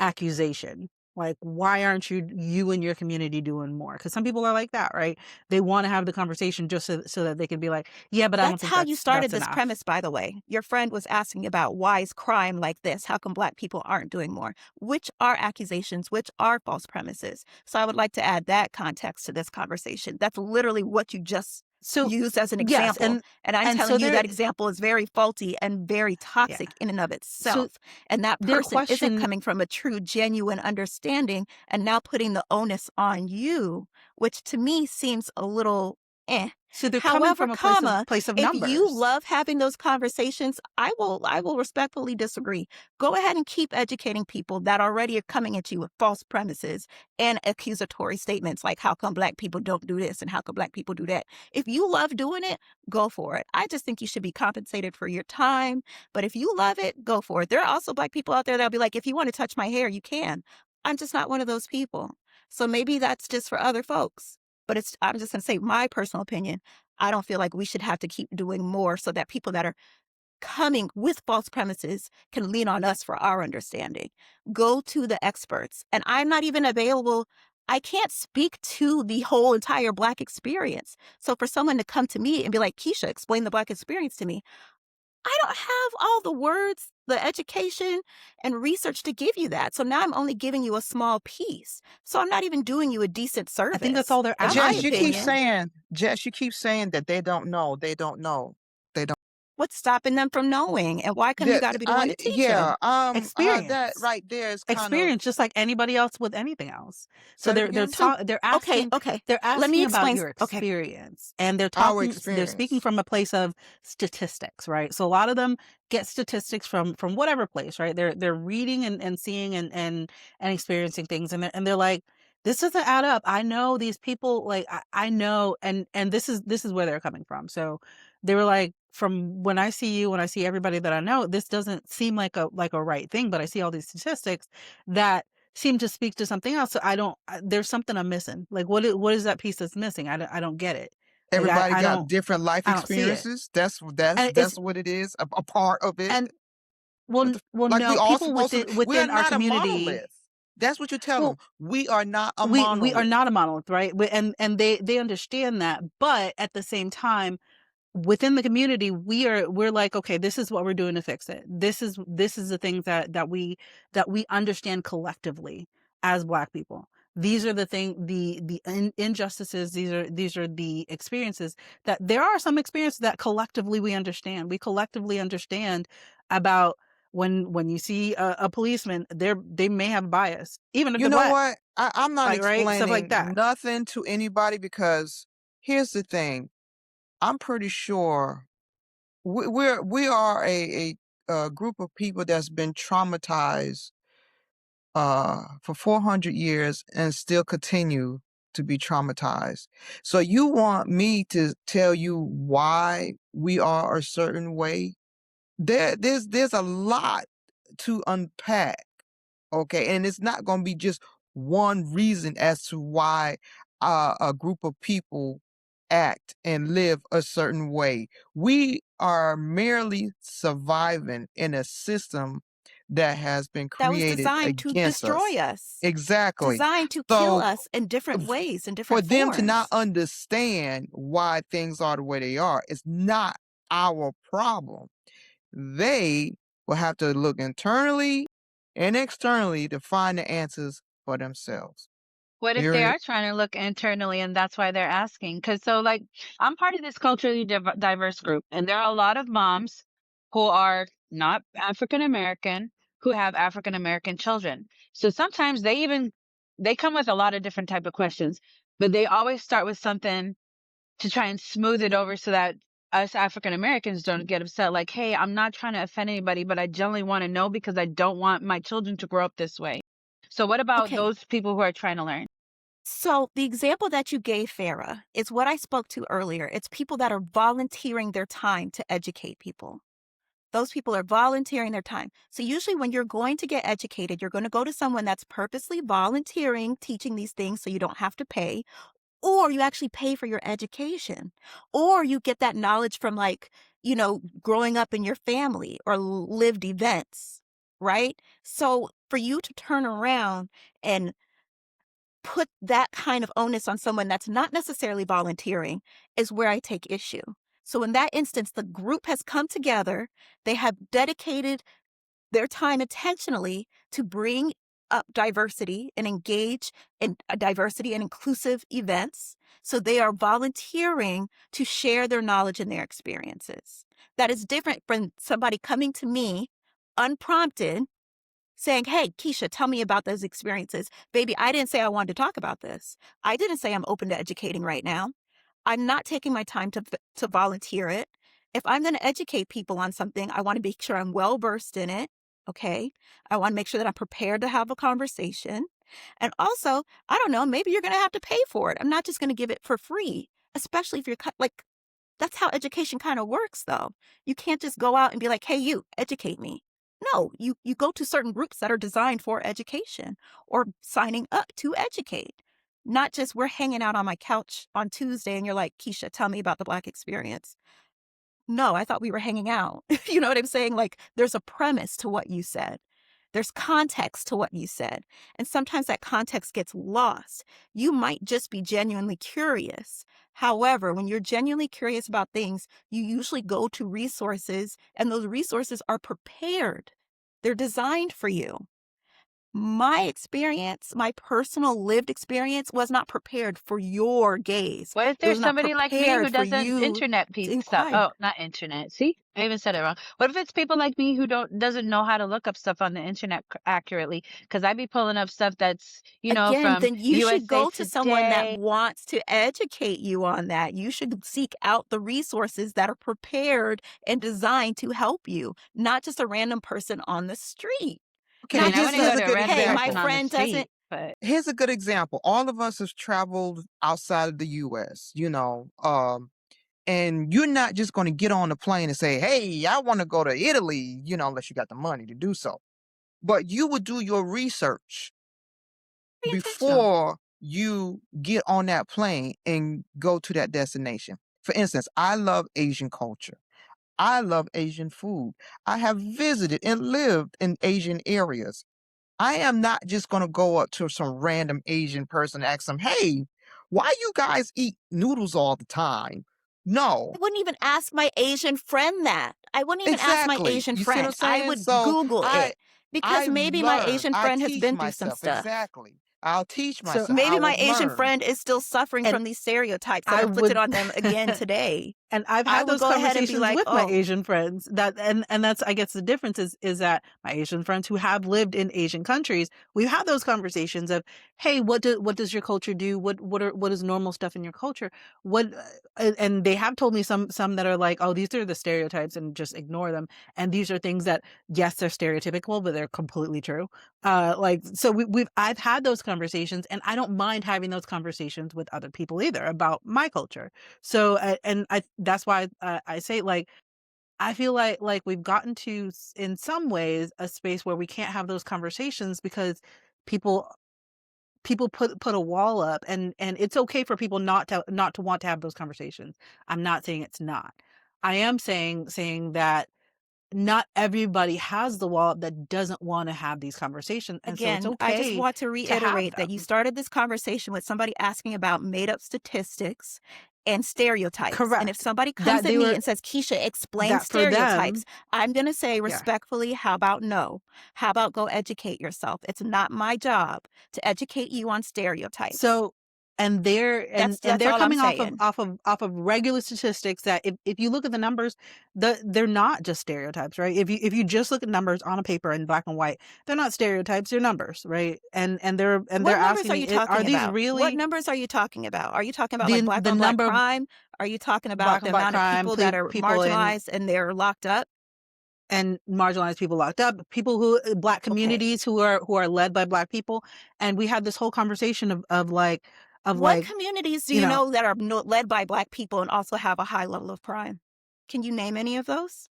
accusation. Like, why aren't you and your community doing more? Because some people are like that, right? They want to have the conversation just so that they can be like, yeah, but I don't That's think how you that's started this enough. premise, by the way. Your friend was asking about why is crime like this? How come Black people aren't doing more? Which are accusations, which are false premises. So I would like to add that context to this conversation. That's literally what you just So used as an yes, example. And I'm and telling so you there, that example is very faulty and very yeah. toxic in and of So itself. And that their person isn't question, coming from a true, genuine understanding and now putting the onus on you, which to me seems a little eh. So they're coming However, from a place of comma, if you numbers. love having those conversations, I will respectfully disagree. Go ahead and keep educating people that already are coming at you with false premises and accusatory statements like how come black people don't do this and how come black people do that. If you love doing it, go for it. I just think you should be compensated for your time. But if you love it, go for it. There are also black people out there that'll be like, if you want to touch my hair, you can. I'm just not one of those people. So maybe that's just for other folks. But I'm just going to say my personal opinion. I don't feel like we should have to keep doing more so that people that are coming with false premises can lean on us for our understanding. Go to the experts. And I'm not even available. I can't speak to the whole entire Black experience. So for someone to come to me and be like, Keisha, explain the Black experience to me, I don't have all the words, the education, and research to give you that. So now I'm only giving you a small piece. So I'm not even doing you a decent I think that's service, all they're in my asking for. Jess, you keep saying that they don't know. They don't know. They don't. What's stopping them from knowing? And why come you That got to be the one I to teach yeah. them? That Experience. right there is kind of. Experience, just like anybody else with anything else. So Say it again. So, they're okay, asking okay. they're Let me asking about explain. your Okay. experience, and Our they're speaking experience. from a place of statistics, right? So a lot of them get statistics from whatever place, right? They're reading and seeing and experiencing things, and they're like, this doesn't add up. I know these people, like I know, and this is where they're coming from. So they were like, from when I see you, when I see everybody that I know, this doesn't seem like a right thing, but I see all these statistics that seem to speak to something else. So there's something I'm missing. Like what is that piece that's missing? I don't get it. Like Everybody got different life I don't see it. experiences. That's And it's what it is. A part of it. and well, Like we no, all people supposed to. We are within our not a community. monolith. That's what you tell them. Well, We are not a we are monolith. not a monolith, right? And they understand that, but at the same time, within the community, we're like, okay, this is what we're doing to fix it. This is the things that we understand collectively as Black people. These are the injustices. These are the experiences that there are some experiences that collectively we understand. We collectively understand about when you see a policeman, they may have bias, even if You they're know Black, what? I'm not like, right, stuff like explaining that. nothing to anybody because here's the thing. I'm pretty sure we are a group of people that's been traumatized for 400 years and still continue to be traumatized. So you want me to tell you why we are a certain way? There's a lot to unpack. Okay, and it's not going to be just one reason as to why a group of people act and live a certain way. We are merely surviving in a system that has been That was created designed to against destroy us. us, Exactly. designed to kill So us in different f- ways, in for different them to not forms. understand why things are the way they are, it's not our problem. They will have to look internally and externally to find the answers for themselves. What if they Period. are trying to look internally and that's why they're asking? Because so, like, I'm part of this culturally diverse group, and there are a lot of moms who are not African American who have African American children. So sometimes they come with a lot of different type of questions, but they always start with something to try and smooth it over so that us African Americans don't get upset. Like, hey, I'm not trying to offend anybody, but I generally want to know because I don't want my children to grow up this way. So what about Okay, those people who are trying to learn? so the example that you gave, Farah, is what I spoke to earlier. It's people that are volunteering their time to educate people. Those people are volunteering their time. So usually when you're going to get educated, you're going to go to someone that's purposely volunteering, teaching these things so you don't have to pay, or you actually pay for your education, or you get that knowledge from like, growing up in your family or lived events, right? So for you to turn around and put that kind of onus on someone that's not necessarily volunteering is where I take issue. So in that instance, the group has come together, they have dedicated their time intentionally to bring up diversity and engage in diversity and inclusive events. So they are volunteering to share their knowledge and their experiences. That is different from somebody coming to me unprompted saying, hey, Keisha, tell me about those experiences. Baby, I didn't say I wanted to talk about this. I didn't say I'm open to educating right now. I'm not taking my time to volunteer it. If I'm going to educate people on something, I want to make sure I'm well versed in it. Okay. I want to make sure that I'm prepared to have a conversation. And also, I don't know, maybe you're going to have to pay for it. I'm not just going to give it for free, especially if you're like, that's how education kind of works, though. You can't just go out and be like, hey, you educate me. No, you go to certain groups that are designed for education or signing up to educate. Not just we're hanging out on my couch on Tuesday and you're like, Keisha, tell me about the Black experience. No, I thought we were hanging out. You know what I'm saying? Like, there's a premise to what you said. There's context to what you said. And sometimes that context gets lost. You might just be genuinely curious. However, when you're genuinely curious about things, you usually go to resources, and those resources are prepared. They're designed for you. My experience, my personal lived experience, was not prepared for your gaze. What if It was there's not somebody like me who prepared for doesn't you internet to stuff? inquire. Oh, not internet. See, I even said it wrong. What if it's people like me who doesn't know how to look up stuff on the internet accurately? Because I be pulling up stuff that's, Again, from then you should USA go to someone that Today. wants to educate you on that. You should seek out the resources that are prepared and designed to help you, not just a random person on the street. I Okay, Not mean, I just wouldn't go a, here's a to a good random hey, my person example. on the friend doesn't. street, but Here's a good example. All of us have traveled outside of the US, and you're not just going to get on the plane and say, "Hey, I want to go to Italy," unless you got the money to do so. But you would do your research Be intentional. before you get on that plane and go to that destination. For instance, I love Asian culture. I love Asian food. I have visited and lived in Asian areas. I am not just going to go up to some random Asian person and ask them, "Hey, why you guys eat noodles all the time?" No, I wouldn't even ask my Asian friend that. I wouldn't even ask my exactly. Asian You see what I'm friend. I saying? would So Google I it because I've maybe my learned. Asian I friend has teach been through some myself stuff. exactly. I'll teach So myself. Maybe I my will Asian learn. friend is still suffering and from these stereotypes that I are inflicted would on them again today. and I've I had would those go ahead and be conversations like, with my oh, Asian friends and that's I guess the difference is that my Asian friends who have lived in Asian countries, we've had those conversations of, hey, what does your culture do? What is normal stuff in your culture? What and they have told me some that are like, oh, these are the stereotypes and just ignore them. And these are things that, yes, they're stereotypical, but they're completely true. So I've had those conversations, and I don't mind having those conversations with other people either about my culture. So, and that's why I say, like, I feel like we've gotten to, in some ways, a space where we can't have those conversations because people put a wall up, and it's okay for people not to want to have those conversations. I'm not saying it's not. I am saying that not everybody has the wall up that doesn't want to have these conversations, and so it's again, I just okay want to to have reiterate that you them. started this conversation with somebody asking about made up statistics and stereotypes. And if Correct. somebody comes That at they me were and says, Keisha, explain that for stereotypes, them, I'm going to say yeah. respectfully, how about no? How about go educate yourself? It's not my job to educate you on stereotypes. So, and That's they're all I'm coming saying. off of regular statistics that, if you look at the numbers, they're not just stereotypes, right? If you just look at numbers on a paper in black and white, they're not stereotypes, they're numbers, right? And they're What numbers asking are you me, are talking these about? What really numbers are you talking about? Are you talking about like black the on black number of crime? Are you talking black about and the white amount of crime, people that are people in marginalized and they're locked up? and marginalized people locked up, people who black Okay. communities who are led by black people, and we had this whole conversation of What like, communities do you you know, know that are led by black people and also have a high level of crime? Can you name any of those?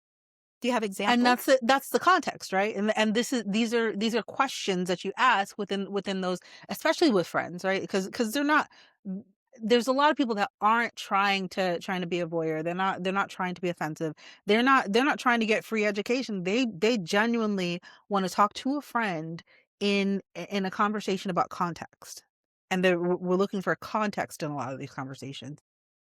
Do you have and examples? that's the context, right? And these are questions that you ask within those, especially with friends, right? Because they're not, there's a lot of people that aren't trying to be a voyeur. They're not trying to be offensive. They're not trying to get free education. They genuinely want to talk to a friend in a conversation about context, and we're looking for context in a lot of these conversations,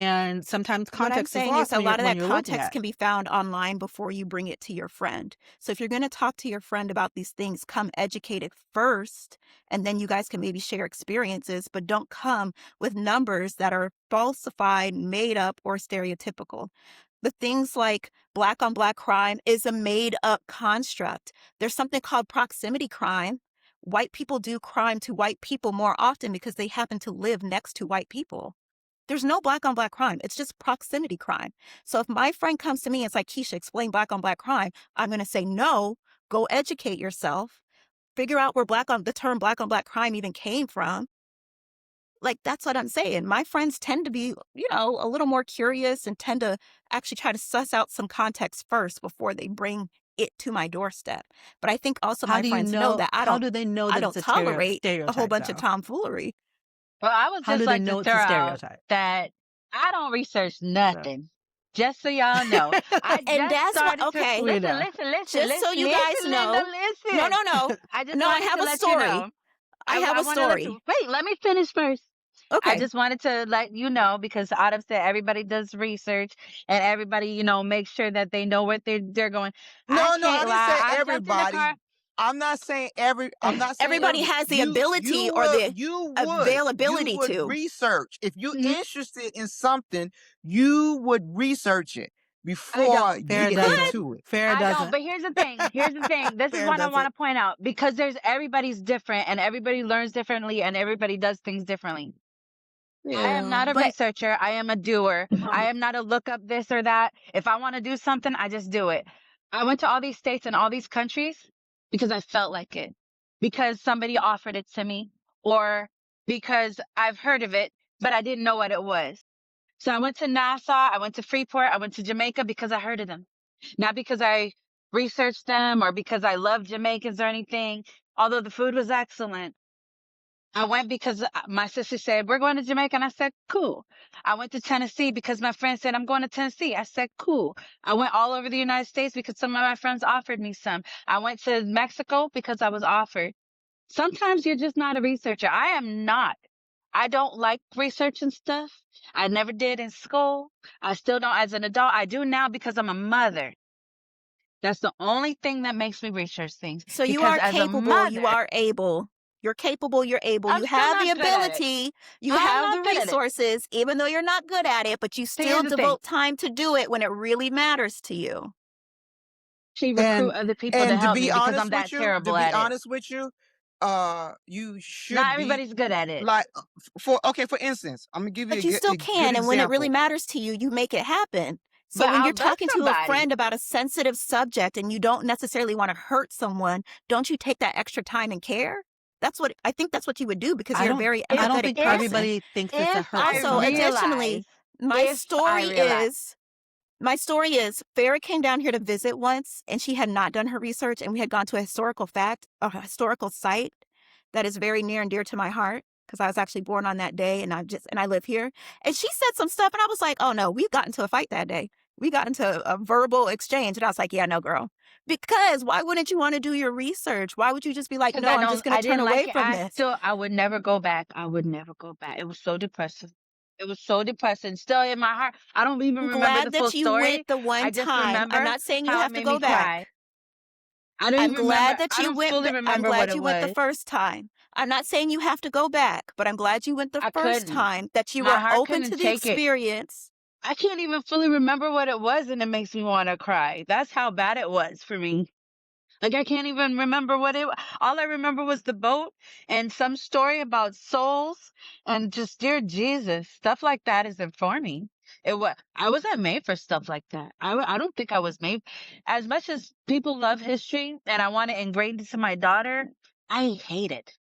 and sometimes What I'm context is saying is lost a when you're lot of when that you're looking context at. can be found online before you bring it to your friend. So if you're going to talk to your friend about these things, come educated first, and then you guys can maybe share experiences, but don't come with numbers that are falsified, made up, or stereotypical. The things like black on black crime is a made up construct. There's something called proximity crime. White people do crime to white people more often because they happen to live next to white people. There's no black on black crime. It's just proximity crime. So if my friend comes to me and it's like, Keisha, explain black on black crime, I'm going to say, no, go educate yourself, figure out where the term black on black crime even came from. Like, that's what I'm saying. My friends tend to be, a little more curious and tend to actually try to suss out some context first before they bring it to my doorstep. But I think also How my do you friends know that how do they know I that it's don't a tolerate a whole stereotype bunch of though? tomfoolery. Well, I would How do just they like to know it's throw a out stereotype? that I don't research So nothing. Just so y'all know, I And just that's what, started to okay, we listen, know. listen, listen, just so listen, you guys listen, Linda, know. No, listen. no, no. I just No, I wanted have to a let you story. know. I have I a want to let you story. wait. Let me finish first. I Okay. just wanted to let you know because Autumn said everybody does research and everybody, makes sure that they know what they're going. I No, I can't didn't lie. say I jumped in the everybody. car. I'm not saying Everybody everybody. has the You ability or the you availability would to. research. If you're Mhm. interested in something, you would research it I before don't. you Farrah You get could. doesn't. into it. Farrah I don't. doesn't. But here's the thing. Here's the thing. This is Farrah what I want doesn't. to point out because everybody's different and everybody learns differently and everybody does things differently. I am Yeah. not a But researcher. I am a doer. I am not a look up this or that. If I want to do something, I just do it. I went to all these states and all these countries because I felt like it, because somebody offered it to me, or because I've heard of it, but I didn't know what it was. So I went to Nassau, I went to Freeport, I went to Jamaica because I heard of them, not because I researched them or because I love Jamaicans or anything, although the food was excellent. I went because my sister said, we're going to Jamaica. And I said, cool. I went to Tennessee because my friend said, I'm going to Tennessee. I said, cool. I went all over the United States because some of my friends offered me some. I went to Mexico because I was offered. Sometimes you're just not a researcher. I am not. I don't like researching stuff. I never did in school. I still don't as an adult. I do now because I'm a mother. That's the only thing that makes me research things. so you Because are as a capable, you mother, are able. You're capable, you're able. I'm You still have the not good at it. ability, you I'm have not the good at it. resources, even though you're not good at it, but you So here's still the thing. devote time to do it when it really matters to you. She recruit And other people to to help me be because I'm honest with that you, terrible at it. you Not should be everybody's good at it. like for instance, I'm gonna give you But you still a good can. And when it really example. matters to you, you make it happen. So But when you're I'll let talking to a somebody. friend about a sensitive subject and you don't necessarily want to hurt someone, don't you take that extra time and care? I think that's what you would do because I you're a don't very I If don't empathetic think if person. everybody thinks it's a if I hurtful Also, subject. additionally, realize, if I realize, my story is Farrah came down here to visit once and she had not done her research, and we had gone to a historical site that is very near and dear to my heart because I was actually born on that day and I live here. And she said some stuff and I was like, oh no, we got into a fight that day. We got into a verbal exchange and I was like, yeah, no, girl. Because why wouldn't you want to do your research? Why would you just be like, because no, I'm just going I to turn didn't away like it. from this? I would never go back. I would never go back. It was so depressing. It was so depressing. Still in my heart. I don't even I'm remember the glad full that you went story. the I one just time. I'm remember not saying you how it have to made me go back. cry. I don't even remember. I don't fully I'm remember what glad it you went the was. first time. I'm not saying you have to go back, but I'm glad you went the I first couldn't. time, that you My were heart open couldn't to the take it. experience. I can't even fully remember what it was, and it makes me want to cry. That's how bad it was for me. Like I can't even remember what it. All I remember was the boat and some story about souls and just dear Jesus, stuff like that isn't for me. It was. I wasn't made for stuff like that. I don't think I was made. As much as people love history and I want it ingrained into my daughter, I hate it.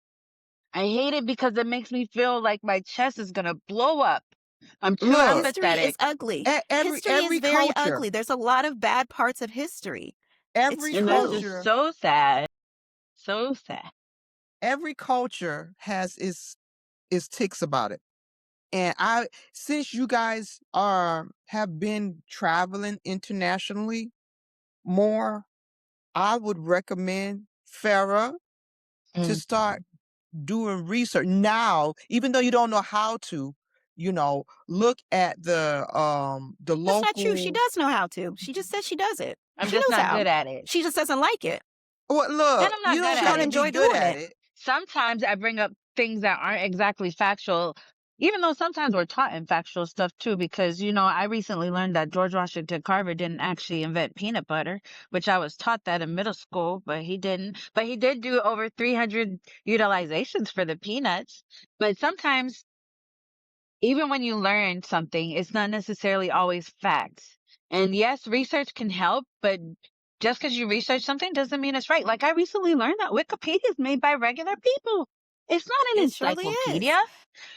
I hate it because it makes me feel like my chest is gonna blow up. I'm too Look, History is empathetic, ugly. History is every very culture, ugly. There's a lot of bad parts of history. It's every and that's true. just culture, so sad. So sad. every culture has its ticks about it. And since you guys have been traveling internationally more, I would recommend Farah to Mm. start doing research now, even though you don't know how to, look at the That's not true. She local. does know how to. She just says she does it. I'm She just knows not how. good at it. She just doesn't like it. Well, And look, I'm not you good don't She at have don't to it. be enjoy good doing at it. it. Sometimes I bring up things that aren't exactly factual, even though sometimes we're taught in factual stuff too, because, I recently learned that George Washington Carver didn't actually invent peanut butter, which I was taught that in middle school, but he didn't. But he did do over 300 utilizations for the peanuts. But sometimes even when you learn something, it's not necessarily always facts. And yes, research can help, but just because you research something doesn't mean it's right. Like I recently learned that Wikipedia is made by regular people. It's not an It surely encyclopedia, is.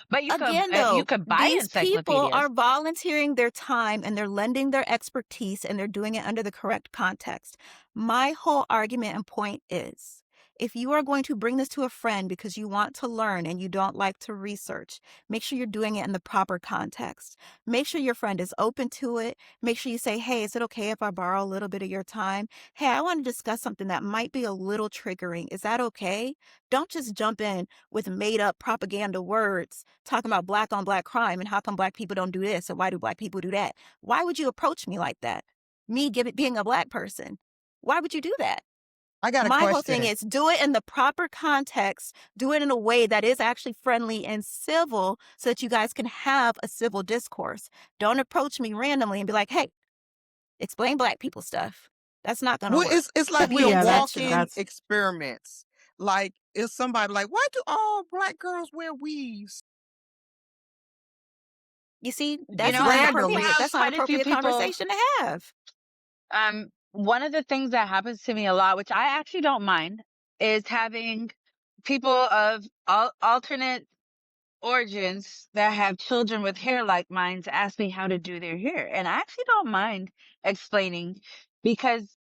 but Again, you though, could buy these people encyclopedias. are volunteering their time and they're lending their expertise and they're doing it under the correct context. My whole argument and point is if you are going to bring this to a friend because you want to learn and you don't like to research, make sure you're doing it in the proper context. Make sure your friend is open to it. Make sure you say, hey, is it okay if I borrow a little bit of your time? Hey, I want to discuss something that might be a little triggering. Is that okay? Don't just jump in with made up propaganda words talking about black on black crime and how come black people don't do this and why do black people do that? Why would you approach me like that? Me being a black person. Why would you do that? I got a My whole thing question. is do it in the proper context, do it in a way that is actually friendly and civil so that you guys can have a civil discourse. Don't approach me randomly and be like, hey, explain black people stuff. That's not going to Well, work. it's like we're Yeah, walking that's experiments. Like, is somebody like, why do all black girls wear weaves? You see, You that's know, not I an actually Randomly. appropriate, have that's not an quite a few appropriate people. conversation to have. One of the things that happens to me a lot, which I actually don't mind, is having people of alternate origins that have children with hair like mine to ask me how to do their hair. And I actually don't mind explaining because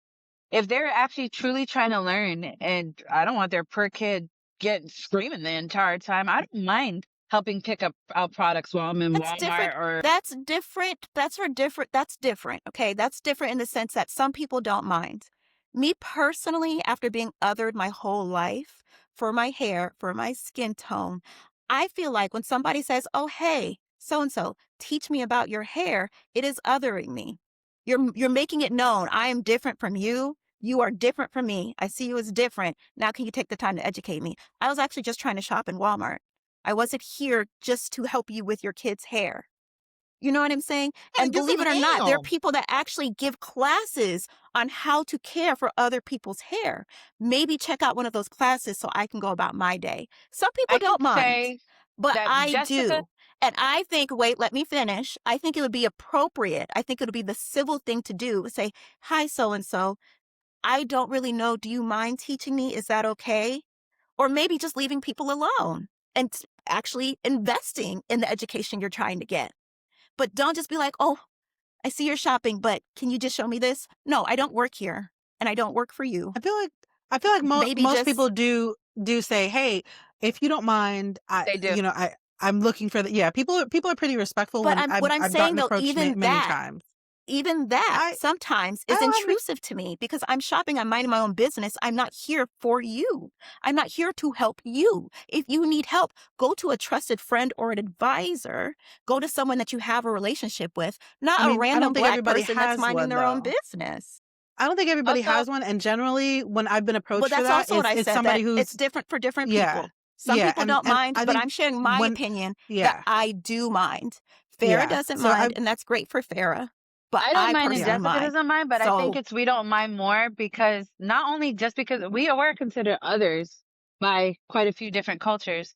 if they're actually truly trying to learn and I don't want their poor kid getting screaming the entire time, I don't mind helping pick up out products while I'm in That's different. Walmart or That's different. That's for different. That's different. Okay. That's different in the sense that some people don't mind. Me personally, after being othered my whole life for my hair, for my skin tone, I feel like when somebody says, oh, hey, so and so, teach me about your hair, it is othering me. You're making it known I am different from you. You are different from me. I see you as different. Now, can you take the time to educate me? I was actually just trying to shop in Walmart. I wasn't here just to help you with your kid's hair. You know what I'm saying? Hey, And get some believe it or not, there are ham. people that actually give classes on how to care for other people's hair. Maybe check out one of those classes so I can go about my day. Some people I can don't mind, say but that I Jessica, do. And I think, wait, let me finish. I think it would be appropriate. I think it would be the civil thing to do. Say, hi, so and so. I don't really know. Do you mind teaching me? Is that okay? Or maybe just leaving people alone and actually investing in the education you're trying to get. But don't just be like, oh, I see you're shopping, but can you just show me this? No, I don't work here and I don't work for you. I feel like Maybe most people just, do say, "Hey, if you don't mind, they do. I'm looking for the." Yeah, people are pretty respectful but when what I'm I've saying gotten though, approached many times. even that I sometimes I is don't have any. intrusive to me because I'm shopping, I'm minding my own business. I'm not here for you. I'm not here to help you. If you need help, go to a trusted friend or an advisor. Go to someone that you have a relationship with, I not a mean, I random don't think black everybody person that's has minding one their own though. business. I don't think everybody Also, has one, and generally, when I've been Well, approached for that's that, also what I it's said, that somebody it's who's different for different yeah, people. Some yeah, people don't and mind, I but think I'm sharing my when opinion that yeah, I do mind. Farah yeah. doesn't So mind, and that's great for Farah, but I don't I mind and yeah. personally Jessica mind. doesn't mind, but I think So it's we don't mind more because not only just because we were considered others by quite a few different cultures,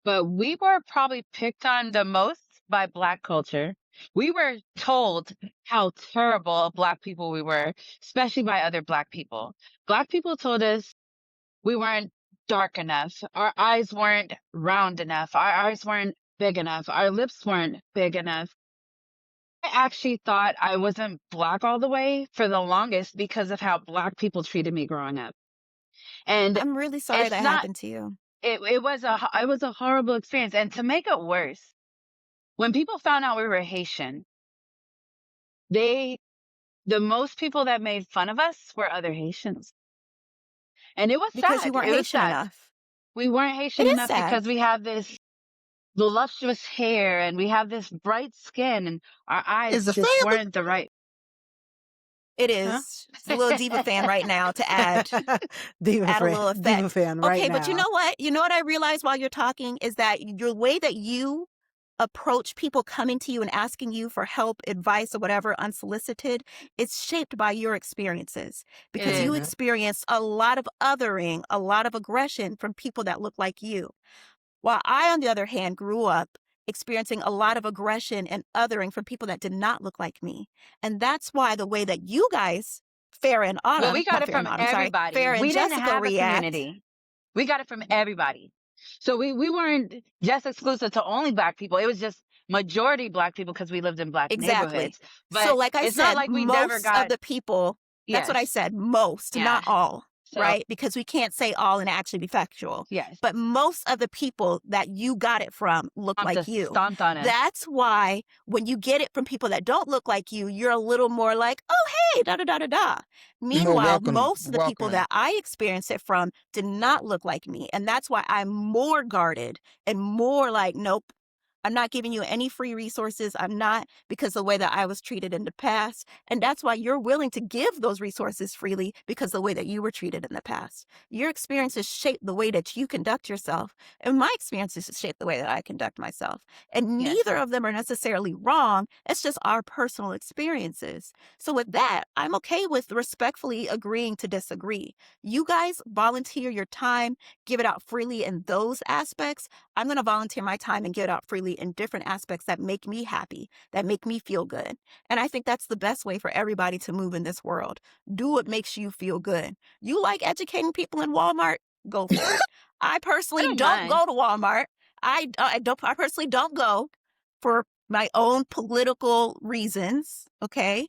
but we were probably picked on the most by Black culture. We were told how terrible of Black people we were, especially by other Black people. Black people told us we weren't dark enough, our eyes weren't round enough, our eyes weren't big enough, our lips weren't big enough. I actually thought I wasn't Black all the way for the longest because of how Black people treated me growing up. And I'm really sorry it's that not happened to you. it was a horrible experience. And to make it worse, when people found out we were Haitian, they the most people that made fun of us were other Haitians. And it was Because you sad. weren't It was Haitian sad. enough. We weren't It Haitian is enough sad. because we have this voluptuous hair and we have this bright skin and our Is eyes the just family? weren't the right. It Huh? is. It's a little diva fan right now to add a little Diva effect. fan right Okay, but you now. know what? You know what I realized while you're talking is that your way that you approach people coming to you and asking you for help, advice, or whatever unsolicited, it's shaped by your experiences It because you is. Mhm. experience a lot of othering, a lot of aggression from people that look like you. While I, on the other hand, grew up experiencing a lot of aggression and othering from people that did not look like me. And that's why the way that you guys, Farrah and Well, Autumn, we got not it Farrah and from Autumn, sorry, everybody. Farrah and We didn't Jessica have a react. community. We got it from everybody. So we weren't just exclusive to only Black people. It was just majority Black people because we lived in Black Exactly. neighborhoods. So But like I it's not said, like we never most of got, the people, that's what I yes. said, most, Yeah. not all, So, right? Because we can't say all and actually be factual. yes. But most of the people that you got it from look like you. Stomped on us. That's why when you get it from people that don't look like you, you're a little more like, oh, hey, da da da da da. Meanwhile, most of the people that I experienced it from did not look like me. And that's why I'm more guarded and more like, nope. I'm not giving you any free resources. I'm not, because the way that I was treated in the past. And that's why you're willing to give those resources freely, because the way that you were treated in the past. Your experiences shape the way that you conduct yourself. And my experiences shape the way that I conduct myself. And Yes. neither of them are necessarily wrong. It's just our personal experiences. So with that, I'm okay with respectfully agreeing to disagree. You guys volunteer your time, give it out freely in those aspects. I'm going to volunteer my time and give it out freely in different aspects that make me happy, that make me feel good. And I think that's the best way for everybody to move in this world. Do what makes you feel good. You like educating people in Walmart? Go for it. I personally don't don't mind. go to Walmart. I personally don't go for my own political reasons, okay?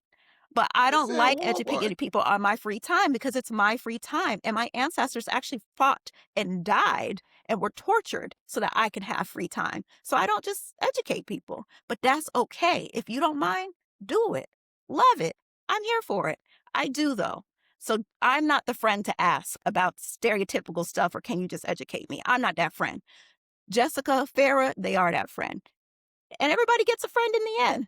But I don't said like Walmart. educating people on my free time because it's my free time. And my ancestors actually fought and died and were tortured so that I could have free time. So I don't just educate people, but that's okay. If you don't mind, do it. Love it. I'm here for it. I do though. So I'm not the friend to ask about stereotypical stuff or can you just educate me? I'm not that friend. Jessica, Farrah, they are that friend. And everybody gets a friend in the end.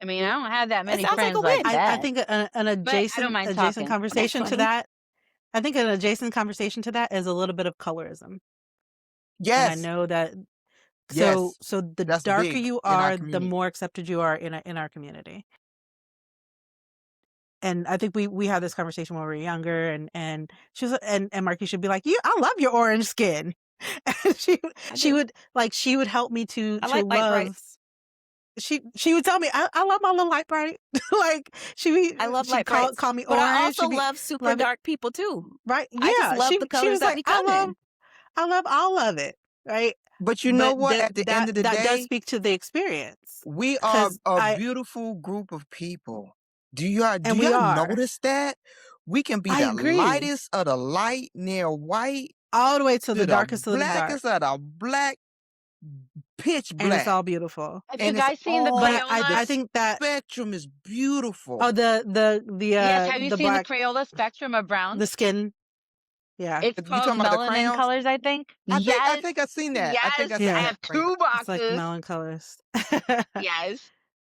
I mean, I don't have that It many sounds like friends a like win. that. I think an But I don't adjacent mind talking. conversation to funny. that. I think an adjacent conversation to that is a little bit of colorism. And I Yes. know that Yes. so the That's darker big you in our are, the community. more accepted you are in our community. And I think we had this conversation when we were younger, and she was and Marky should be like, I love your orange skin. And she would help me to I like light love. brights. She would tell me I love my little light bright. Like I love she'd light brights. call me But orange. I also She'd be, love super love it. dark people too. Right? I just Yeah. love the She colors was that like, we come in. I love all of it. Right? But you know But what? At the end of the that does day, speak to the experience. we are 'Cause a beautiful group of people. Do y'all we are. notice that? We can be I the agree. lightest of the light, near white, All the way to the the darkest of the dark. blackest of the black, pitch And it's black. all beautiful. Have you And it's guys seen the all But Crayola? I think that spectrum is beautiful. oh Yes, have you the seen the black Crayola spectrum of browns? the skin. Yeah. It's You called talking about the melanin crayons? colors, I think. I Yes. think I've seen that. I think Yes. I've seen I Yeah. that have crayon. 2 It's like boxes. melon colors. Yes.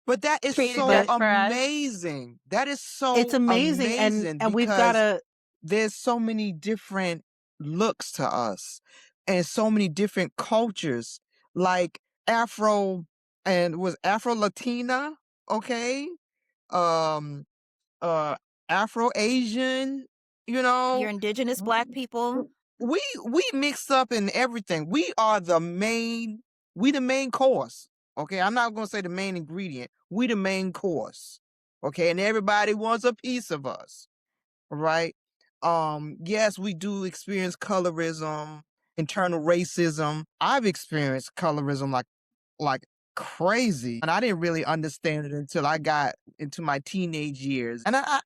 But that is Treated so just for us. amazing. That is so It's amazing, and we've got because to there's so many different looks to us and so many different cultures, like Afro and was Afro Latina, okay? Um Afro Asian, you know, Your indigenous black people. we mix up in everything. We the main course. Okay, I'm not gonna say the main ingredient. We the main course. Okay, and everybody wants a piece of us. Right? Yes, we do experience colorism, internal racism. I've experienced colorism like crazy, and I didn't really understand it until I got into my teenage years. And I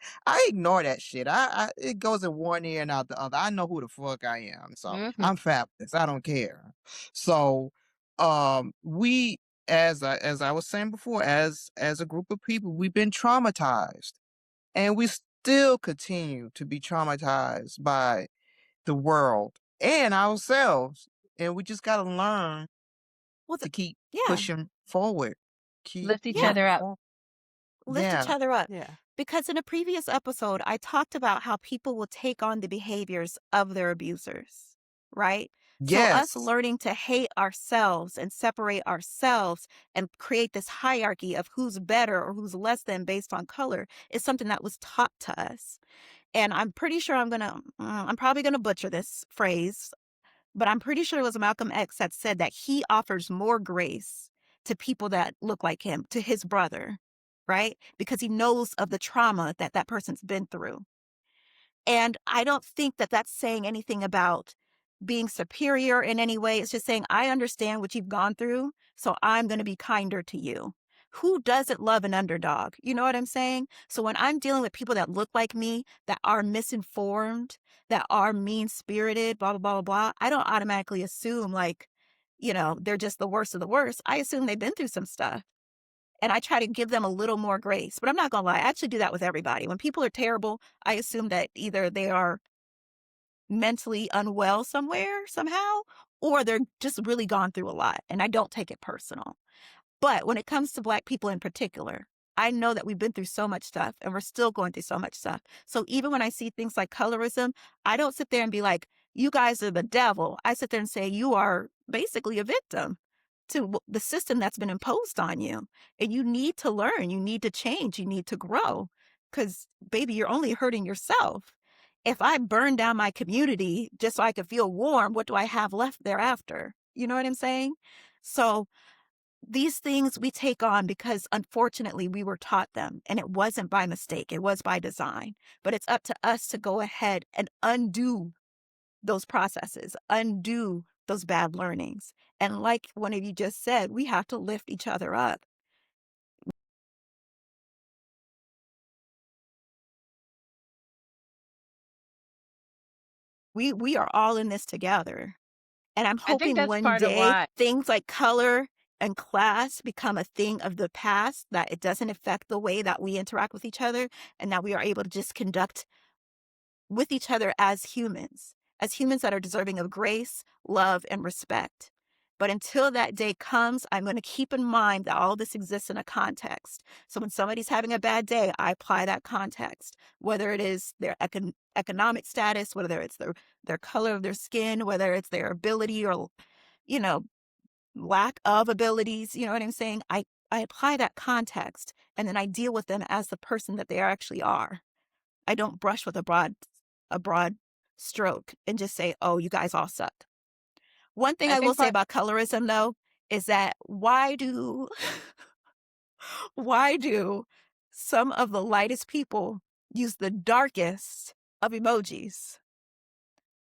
ignore that shit. It goes in one ear and out the other. I know who the fuck I am, so I'm fabulous. I don't care. So, we as I was saying before, as a group of people, we've been traumatized, and we still continue to be traumatized by the world and ourselves, and we just gotta learn Well, to keep yeah. pushing forward. Keep Lift each Yeah. other up. for- Lift each Yeah. other up. yeah. Because in a previous episode, I talked about how people will take on the behaviors of their abusers, right? So us Yes. learning to hate ourselves and separate ourselves and create this hierarchy of who's better or who's less than based on color is something that was taught to us. And I'm pretty sure I'm probably gonna butcher this phrase, but I'm pretty sure it was Malcolm X that said that he offers more grace to people that look like him, to his brother, right? Because he knows of the trauma that that person's been through. And I don't think that that's saying anything about being superior in any way. It's just saying, I understand what you've gone through, so I'm going to be kinder to you. Who doesn't love an underdog? You know what I'm saying? So when I'm dealing with people that look like me, that are misinformed, that are mean spirited, blah, blah, blah, blah, blah, I don't automatically assume like, they're just the worst of the worst. I assume they've been through some stuff. And I try to give them a little more grace. But I'm not going to lie, I actually do that with everybody. When people are terrible, I assume that either they are mentally unwell somewhere, somehow, or they're just really gone through a lot. And I don't take it personal. But when it comes to Black people in particular, I know that we've been through so much stuff and we're still going through so much stuff. So even when I see things like colorism, I don't sit there and be like, you guys are the devil. I sit there and say, you are basically a victim to the system that's been imposed on you. And you need to learn, you need to change, you need to grow. Because, baby, you're only hurting yourself. If I burn down my community just so I can feel warm, what do I have left thereafter? You know what I'm saying? So these things we take on because unfortunately we were taught them, and it wasn't by mistake, it was by design. But it's up to us to go ahead and undo those processes, undo those bad learnings. And like one of you just said, we have to lift each other up. We are all in this together. And I'm I think hoping that's one part of day why. things like color and class become a thing of the past, that it doesn't affect the way that we interact with each other, and that we are able to just conduct with each other as humans that are deserving of grace, love, and respect. But until that day comes, I'm going to keep in mind that all this exists in a context. So when somebody's having a bad day, I apply that context, whether it is their economic status, whether it's their color of their skin, whether it's their ability or, you know, lack of abilities. You know what I'm saying? I apply that context, and then I deal with them as the person that they actually are. I don't brush with a broad stroke and just say, oh, you guys all suck. One thing I I will think say part about colorism, though, is that why do some of the lightest people use the darkest of emojis?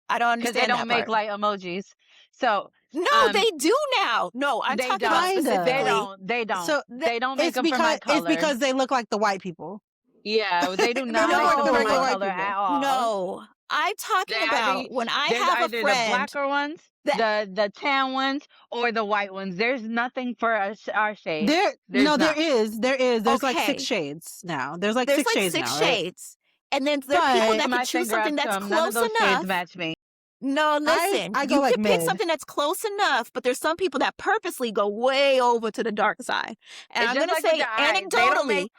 I don't because they understand don't that make part. light emojis. So No, they do now. No, I'm they talking about don't. Kinda. They specifically. don't. They don't. So They don't make it's them for my color. because they look like the white people. Yeah, they do They not look make like them the for No, my regular white color people. at all. no. I'm talking about when I There's have a either the friend blacker ones, that the tan ones, or the white ones. There's nothing for our shade. There's There not. is. There's like 6 okay, shades now. There's like there's 6 like shades 6 now, right? shades. And then there are I people But that put could my choose finger up something to that's them. None of close those shades enough. match me. No, listen, I go you like could pick mid. something that's close enough, but there's some people that purposely go way over to the dark side. And It's I'm just going to like with say the eyes.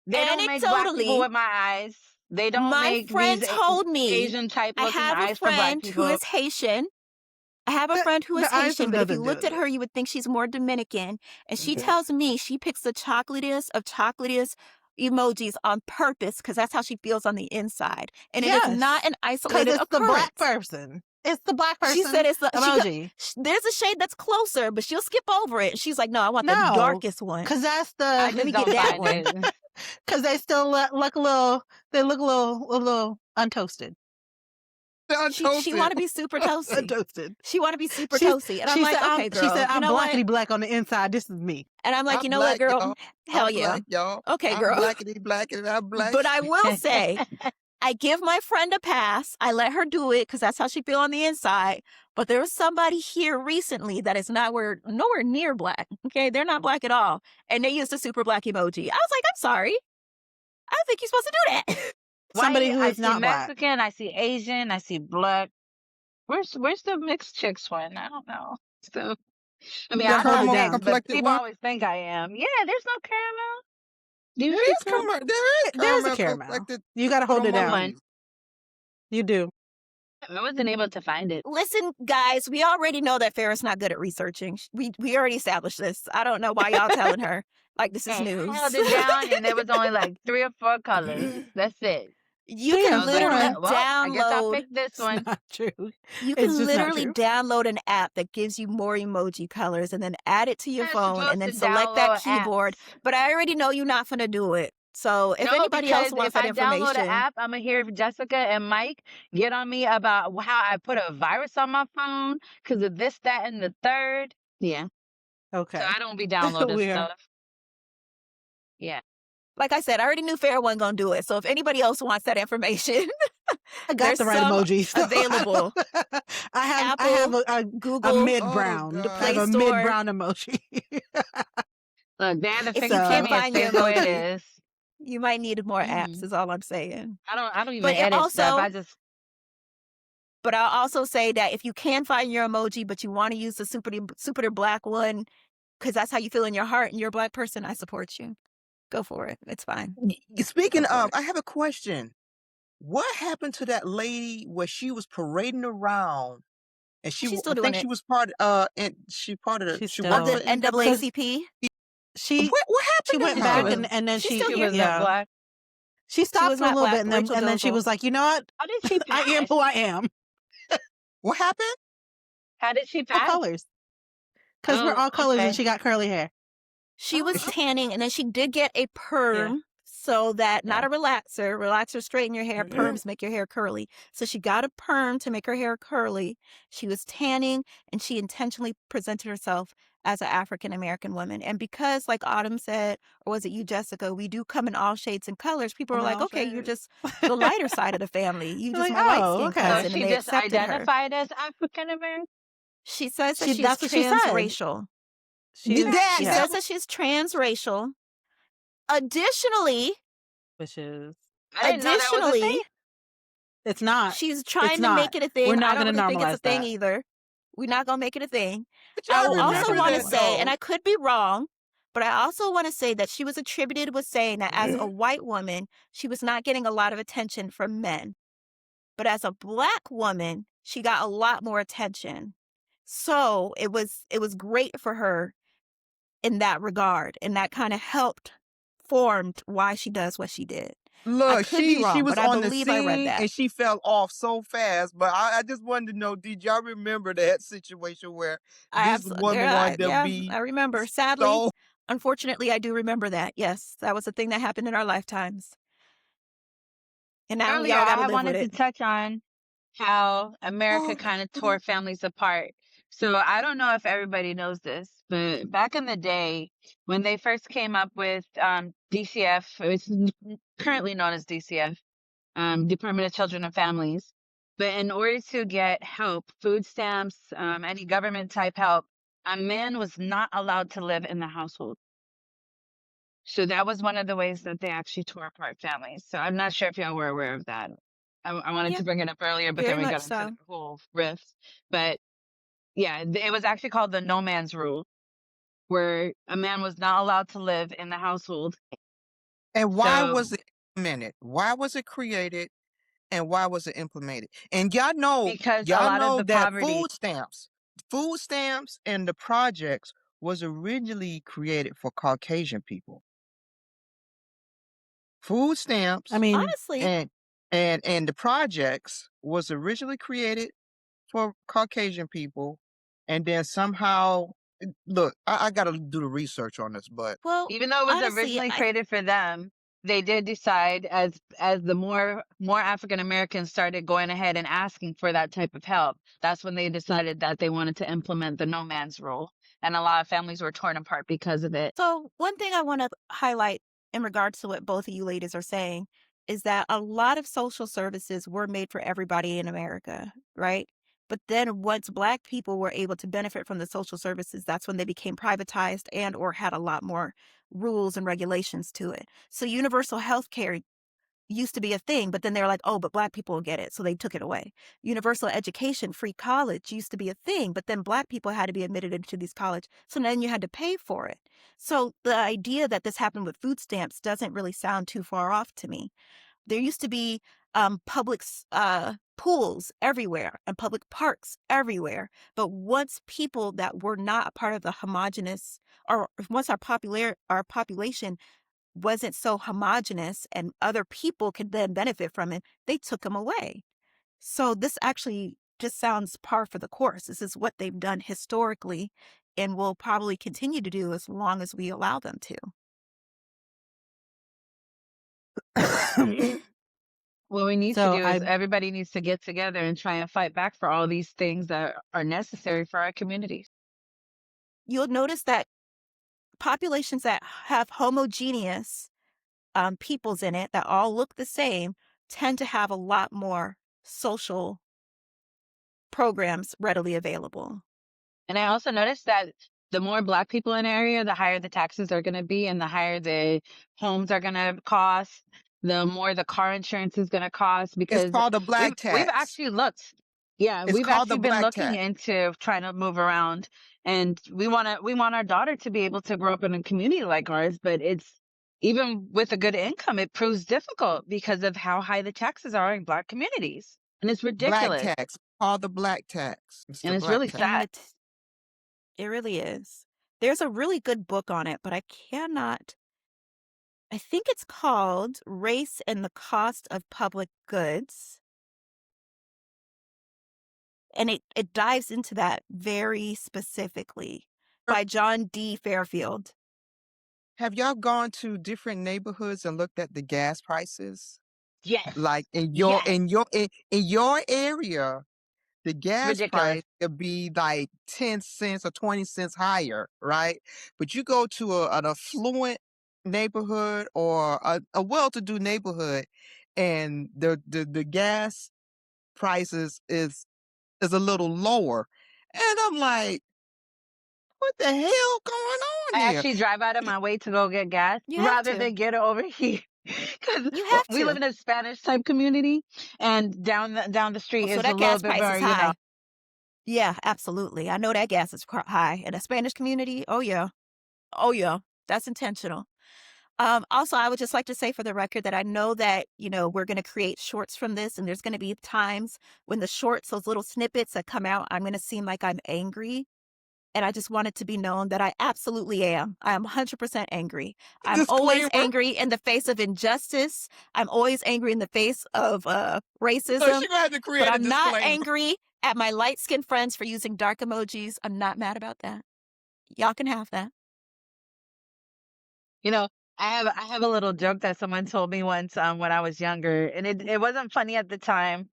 They don't make black people anecdotally, with my eyes. They don't my make friend these told me, Asian type I looking have a eyes for black friend who people. is Haitian. I have a The friend who is eyes Haitian, have but if nothing you to do looked with at it. her, you would think she's more Dominican. And she Yeah. tells me she picks the chocolatiest of chocolatiest emojis on purpose because that's how she feels on the inside. And it is not Yes, an because isolated it's the black occurrence. person. It's the black She said person it's the emoji. there's a shade that's closer, but she'll skip over it. She's like, no, I want the No, darkest one. because that's I Let just me get don't that find one. it. because they still look a little. They look a little untoasted. They're She want to untoasted. be super toasty. Untoasted. She want to be super toasty. And I'm like, okay, She girl, said you I'm know what? blackety black on the inside. This is me. And I'm like, I'm you know what, black, girl? y'all. Hell I'm yeah. black, y'all. Okay, I'm girl. blackity blackity. I'm black. But I will say, I give my friend a pass. I let her do it because that's how she feel on the inside. But there was somebody here recently that is nowhere near black. Okay, they're not black at all, and they used a super black emoji. I was like, I'm sorry. I don't think you're supposed to do that. Somebody White, who I is see not black. Mexican, I see Asian, I see black. Where's the mixed chicks one? I don't know. So I mean, You gotta I'm hold not it Caramel down. mixed, but complected people one. always think I am. Yeah, there's no caramel. Do you There see is caramel? there is There's a caramel caramel. complected You gotta hold it What down. one? emojis. You do. I wasn't able to find it. Listen, guys, we already know that Farrah's not good at researching. We already established this. I don't know why y'all telling her like this is Hey, I news. held it down, and there was only like 3 or 4 colors. That's it. You Damn, can I was like, literally Sarah. well, I guess I'll download pick this It's one. not true. you It's can just not literally true. download an app that gives you more emoji colors and then add it to your You're not phone and supposed then to select that download keyboard. apps. But I already know you're not gonna do it. So if No, anybody else because wants if that I download an information, app, I'm gonna hear Jessica and Mike get on me about how I put a virus on my phone because of this, that, and the third. Yeah. So Okay. I don't be downloading We are. stuff. Yeah. like I said, I already knew Farrah wasn't gonna do it. So if anybody else wants that information, I got there's the right some emojis. So available. I have Apple, a Google, mid Oh brown. the I have Play God. a mid Store. brown emoji. Look, they had to If fix you it for can't So me. It find your stays the way it emoji, is. you might need more apps, Hmm. is all I'm saying. I don't even But it edit stuff. also, I just but I'll also say that if you can find your emoji, but you want to use the super black one, because that's how you feel in your heart and you're a black person, I support you. Go for it. It's fine. Go Speaking for of, it. I have a question. What happened to that lady where she was parading around and She's I still doing think it. she was part and she part of she's she Of worked the still for because NAACP. NAACP. she What she happened to went She back was her? and then she's she still she here. was not yeah black. she She stopped was for a not little bit black. Rachel and then she Dolezal. was like, you know what? How did she I am pass? who I am. What happened? How did she All pass? colors, because we're Oh, all colors, and okay. she got curly hair. She Oh, was tanning and then she did get a Yeah, perm so that not yeah. a relaxer. Relaxers straighten your hair, perms make your hair curly. So she got a perm to make her hair curly. She was tanning and she intentionally presented herself as an African American woman. And because, like Autumn said, or was it you, Jessica, we do come in all shades and colors, people I'm were in like, all okay, you're shades. just the lighter side of the family. You You're just like, my white oh, skin so okay. cousin. And she they just accepted her. identified as African American? She says that she is That's what she said. transracial. She Okay. She yeah, says that she's transracial. Additionally, which is I didn't know that was a thing. it's not. she's It's trying to not. make it a We're thing. I not don't going to really think it's a normalize thing that. either. We're not going to make it a thing. But I y'all We're not also going remember to want to that normalize say, it. and though. I could be wrong, but I also want to say that she was attributed with saying that as a white woman, she was not getting a lot of attention from men. But as a black woman, she got a lot more attention. So it was great for her in that regard. And that kind of helped formed why she does what she did. I Look, could be she wrong, was but I on the believe I read scene that. and she fell off so fast. But I just wanted to know, did y'all remember that situation where I this absolutely, woman wanted to yeah, be I remember. Sadly, so unfortunately, I do remember that. Yes, that was a thing that happened in our lifetimes. And now we Earlier, all got to I live with wanted to it. touch on how America kind of tore families apart. So I don't know if everybody knows this, but back in the day, when they first came up with DCF, it's currently known as DCF, Department of Children and Families. But in order to get help, food stamps, any government type help, a man was not allowed to live in the household. So that was one of the ways that they actually tore apart families. So I'm not sure if y'all were aware of that. I wanted Yeah, to bring it up earlier, but then very we much got into the so. whole rift. But yeah, it was actually called the no man's rule, where a man was not allowed to live in the household. and why So was it implemented? Why was it created and why was it implemented? And because a y'all lot of know the that poverty, food stamps and the projects was originally created for Caucasian people. Food I stamps mean, Honestly, and the projects was originally created for Caucasian people, and then somehow look, I got to do the research on this, but well, even though it was honestly, originally created for them, they did decide as the more African Americans started going ahead and asking for that type of help, that's when they decided that they wanted to implement the no man's rule. And a lot of families were torn apart because of it. so one thing I want to highlight in regards to what both of you ladies are saying is that a lot of social services were made for everybody in America, right? But then once Black people were able to benefit from the social services, that's when they became privatized and or had a lot more rules and regulations to it. So universal health care used to be a thing, but then they were like, oh, but Black people will get it. So they took it away. Universal education, free college used to be a thing, but then Black people had to be admitted into these college. So then you had to pay for it. So the idea that this happened with food stamps doesn't really sound too far off to me. There used to be public pools everywhere and public parks everywhere. But once people that were not a part of the homogenous, or once our population wasn't so homogenous and other people could then benefit from it, they took them away. So this actually just sounds par for the course. This is what they've done historically and will probably continue to do as long as we allow them to. What we need to So do is I everybody needs to get together and try and fight back for all these things that are necessary for our communities. You'll notice that populations that have homogeneous peoples in it that all look the same tend to have a lot more social programs readily available. And I also noticed that the more Black people in an area, the higher the taxes are going to be and the higher the homes are going to cost, the more the car insurance is going to cost It's because called a we've black we've tax. actually looked. Yeah, It's we've called the actually been black looking tax. into trying to move around and we want our daughter to be able to grow up in a community like ours, but it's even with a good income, it proves difficult because of how high the taxes are in Black communities. And it's Black ridiculous. tax. Called the black tax. It's And the it's black really tax. And sad. it really is. There's a really good book on it, but I think it's called Race and the Cost of Public Goods. And it dives into that very specifically by John D. Fairfield. Have y'all gone to different neighborhoods and looked at the gas prices? Yes. Like Yes. in your area, the It's gas ridiculous. price could be like 10 cents or 20 cents higher, right? But you go to an affluent neighborhood or a well-to-do neighborhood, and the gas prices is a little lower. And I'm like, what the hell going on I here? actually drive out of my way to go get gas You have rather to. than get it over here. Because You have we live to. in a Spanish type community, and down the street Oh, so is a that little gas bit price more, is high. Yeah, absolutely. I know that gas is high in a Spanish community. Oh yeah. Oh yeah. That's intentional. Also, I would just like to say for the record that I know that, we're going to create shorts from this, and there's going to be times when the shorts, those little snippets that come out, I'm going to seem like I'm angry. And I just want it to be known that I absolutely am. I am 100% angry. I'm always Disclaimer. angry in the face of injustice. I'm always angry in the face of So racism. she gonna have to create But a I'm not disclaimer. angry at my light-skinned friends for using dark emojis. I'm not mad about that. Y'all can have that. you know, I have a little joke that someone told me once when I was younger, and it wasn't funny at the time.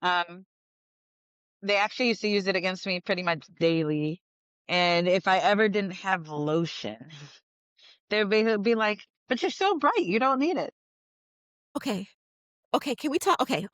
Um, they actually used to use it against me pretty much daily. And if I ever didn't have lotion, they'd be like, "But you're so bright, you don't need it." Okay. Okay, can we talk? Okay.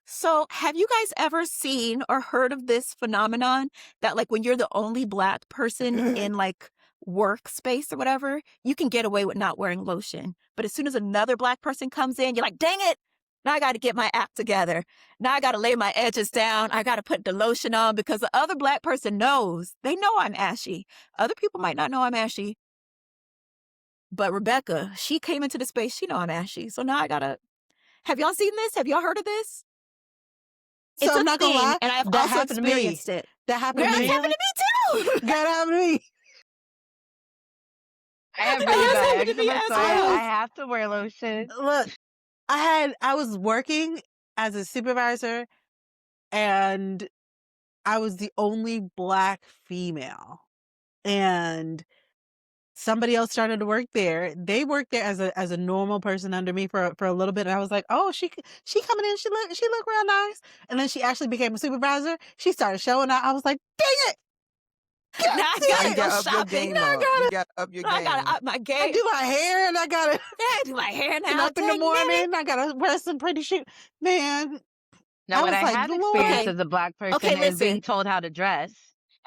So, have you guys ever seen or heard of this phenomenon that, like, when you're the only Black person in, like, workspace or whatever, you can get away with not wearing lotion. But as soon as another Black person comes in, you're like, dang it, now I got to get my act together. Now I got to lay my edges down. I got to put the lotion on because the other Black person knows. They know I'm ashy. Other people might not know I'm ashy. But Rebecca, she came into the space. She know I'm ashy. So now I got to. Have y'all seen this? Have y'all heard of this? so It's I'm a not gonna thing, lie, and I've that also happened to me. experienced it. That happened Girl, to it's me. happened to me too. That happened to me. I have It really has bad happened to me eczema, as so I well. I was have to wear lotion. look, I was working as a supervisor, and I was the only Black female. And somebody else started to work there. They worked there as a normal person under me for a little bit, and I was like, "Oh, she coming in. She look real nice." And then she actually became a supervisor. She started showing out. I was like, "Dang it! God Now I damn gotta You it! go gotta up your shopping. game Now I up. You gotta gotta up your Now I gotta game. up my I game. do my hair, and I gotta I do my hair get now. up in the Dang nabbit. morning. I gotta wear some pretty shoes." Man, Now, I what was I like, have "Lord." experienced Okay. as a Black Okay, person is being listen. told how to dress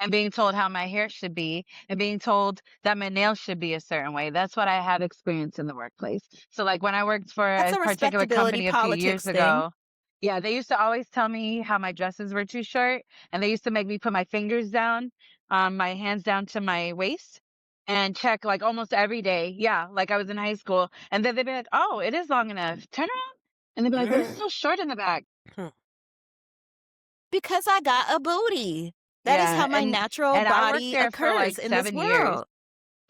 and being told how my hair should be and being told that my nails should be a certain way. That's what I have experienced in the workplace. So, like when I worked for That's a a particular respectability company a few politics years thing. ago, yeah, they used to always tell me how my dresses were too short, and they used to make me put my fingers down, my hands down to my waist. And check like almost every day. Yeah, like I was in high school. And then they'd be like, "Oh, it is long enough. Turn around." And they'd be like, "But it's so short in the back." Because I got a booty. That is Yeah, how my natural and I worked body there for occurs like in this 7 years. world.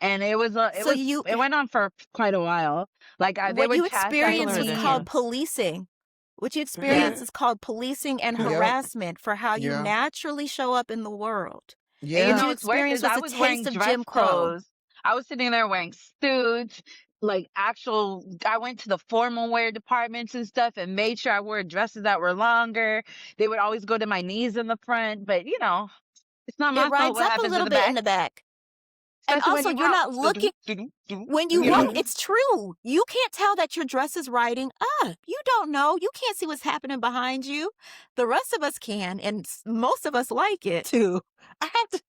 And So you it went on for quite a while. Like, they what would you chastise experienced Similar was to me, called and us. policing. What you yeah. experienced is called policing and Yep. harassment for how you Yeah. naturally show up in the world. And you What Yeah. know you what's worse experienced is was I a was wearing taste of dress Jim Crow. clothes. I was sitting there wearing suits, like I went to the formal wear departments and stuff and made sure I wore dresses that were longer. They would always go to my knees in the front, but it's not It my fault rides what up a happens in little the bit in back, the back. And especially when also, you you're walk. not looking when you You walk. know? Mhm. It's true. You can't tell that your dress is riding up. You don't know. You can't see what's happening behind you. The rest of us can, and most of us like it. Too. I have to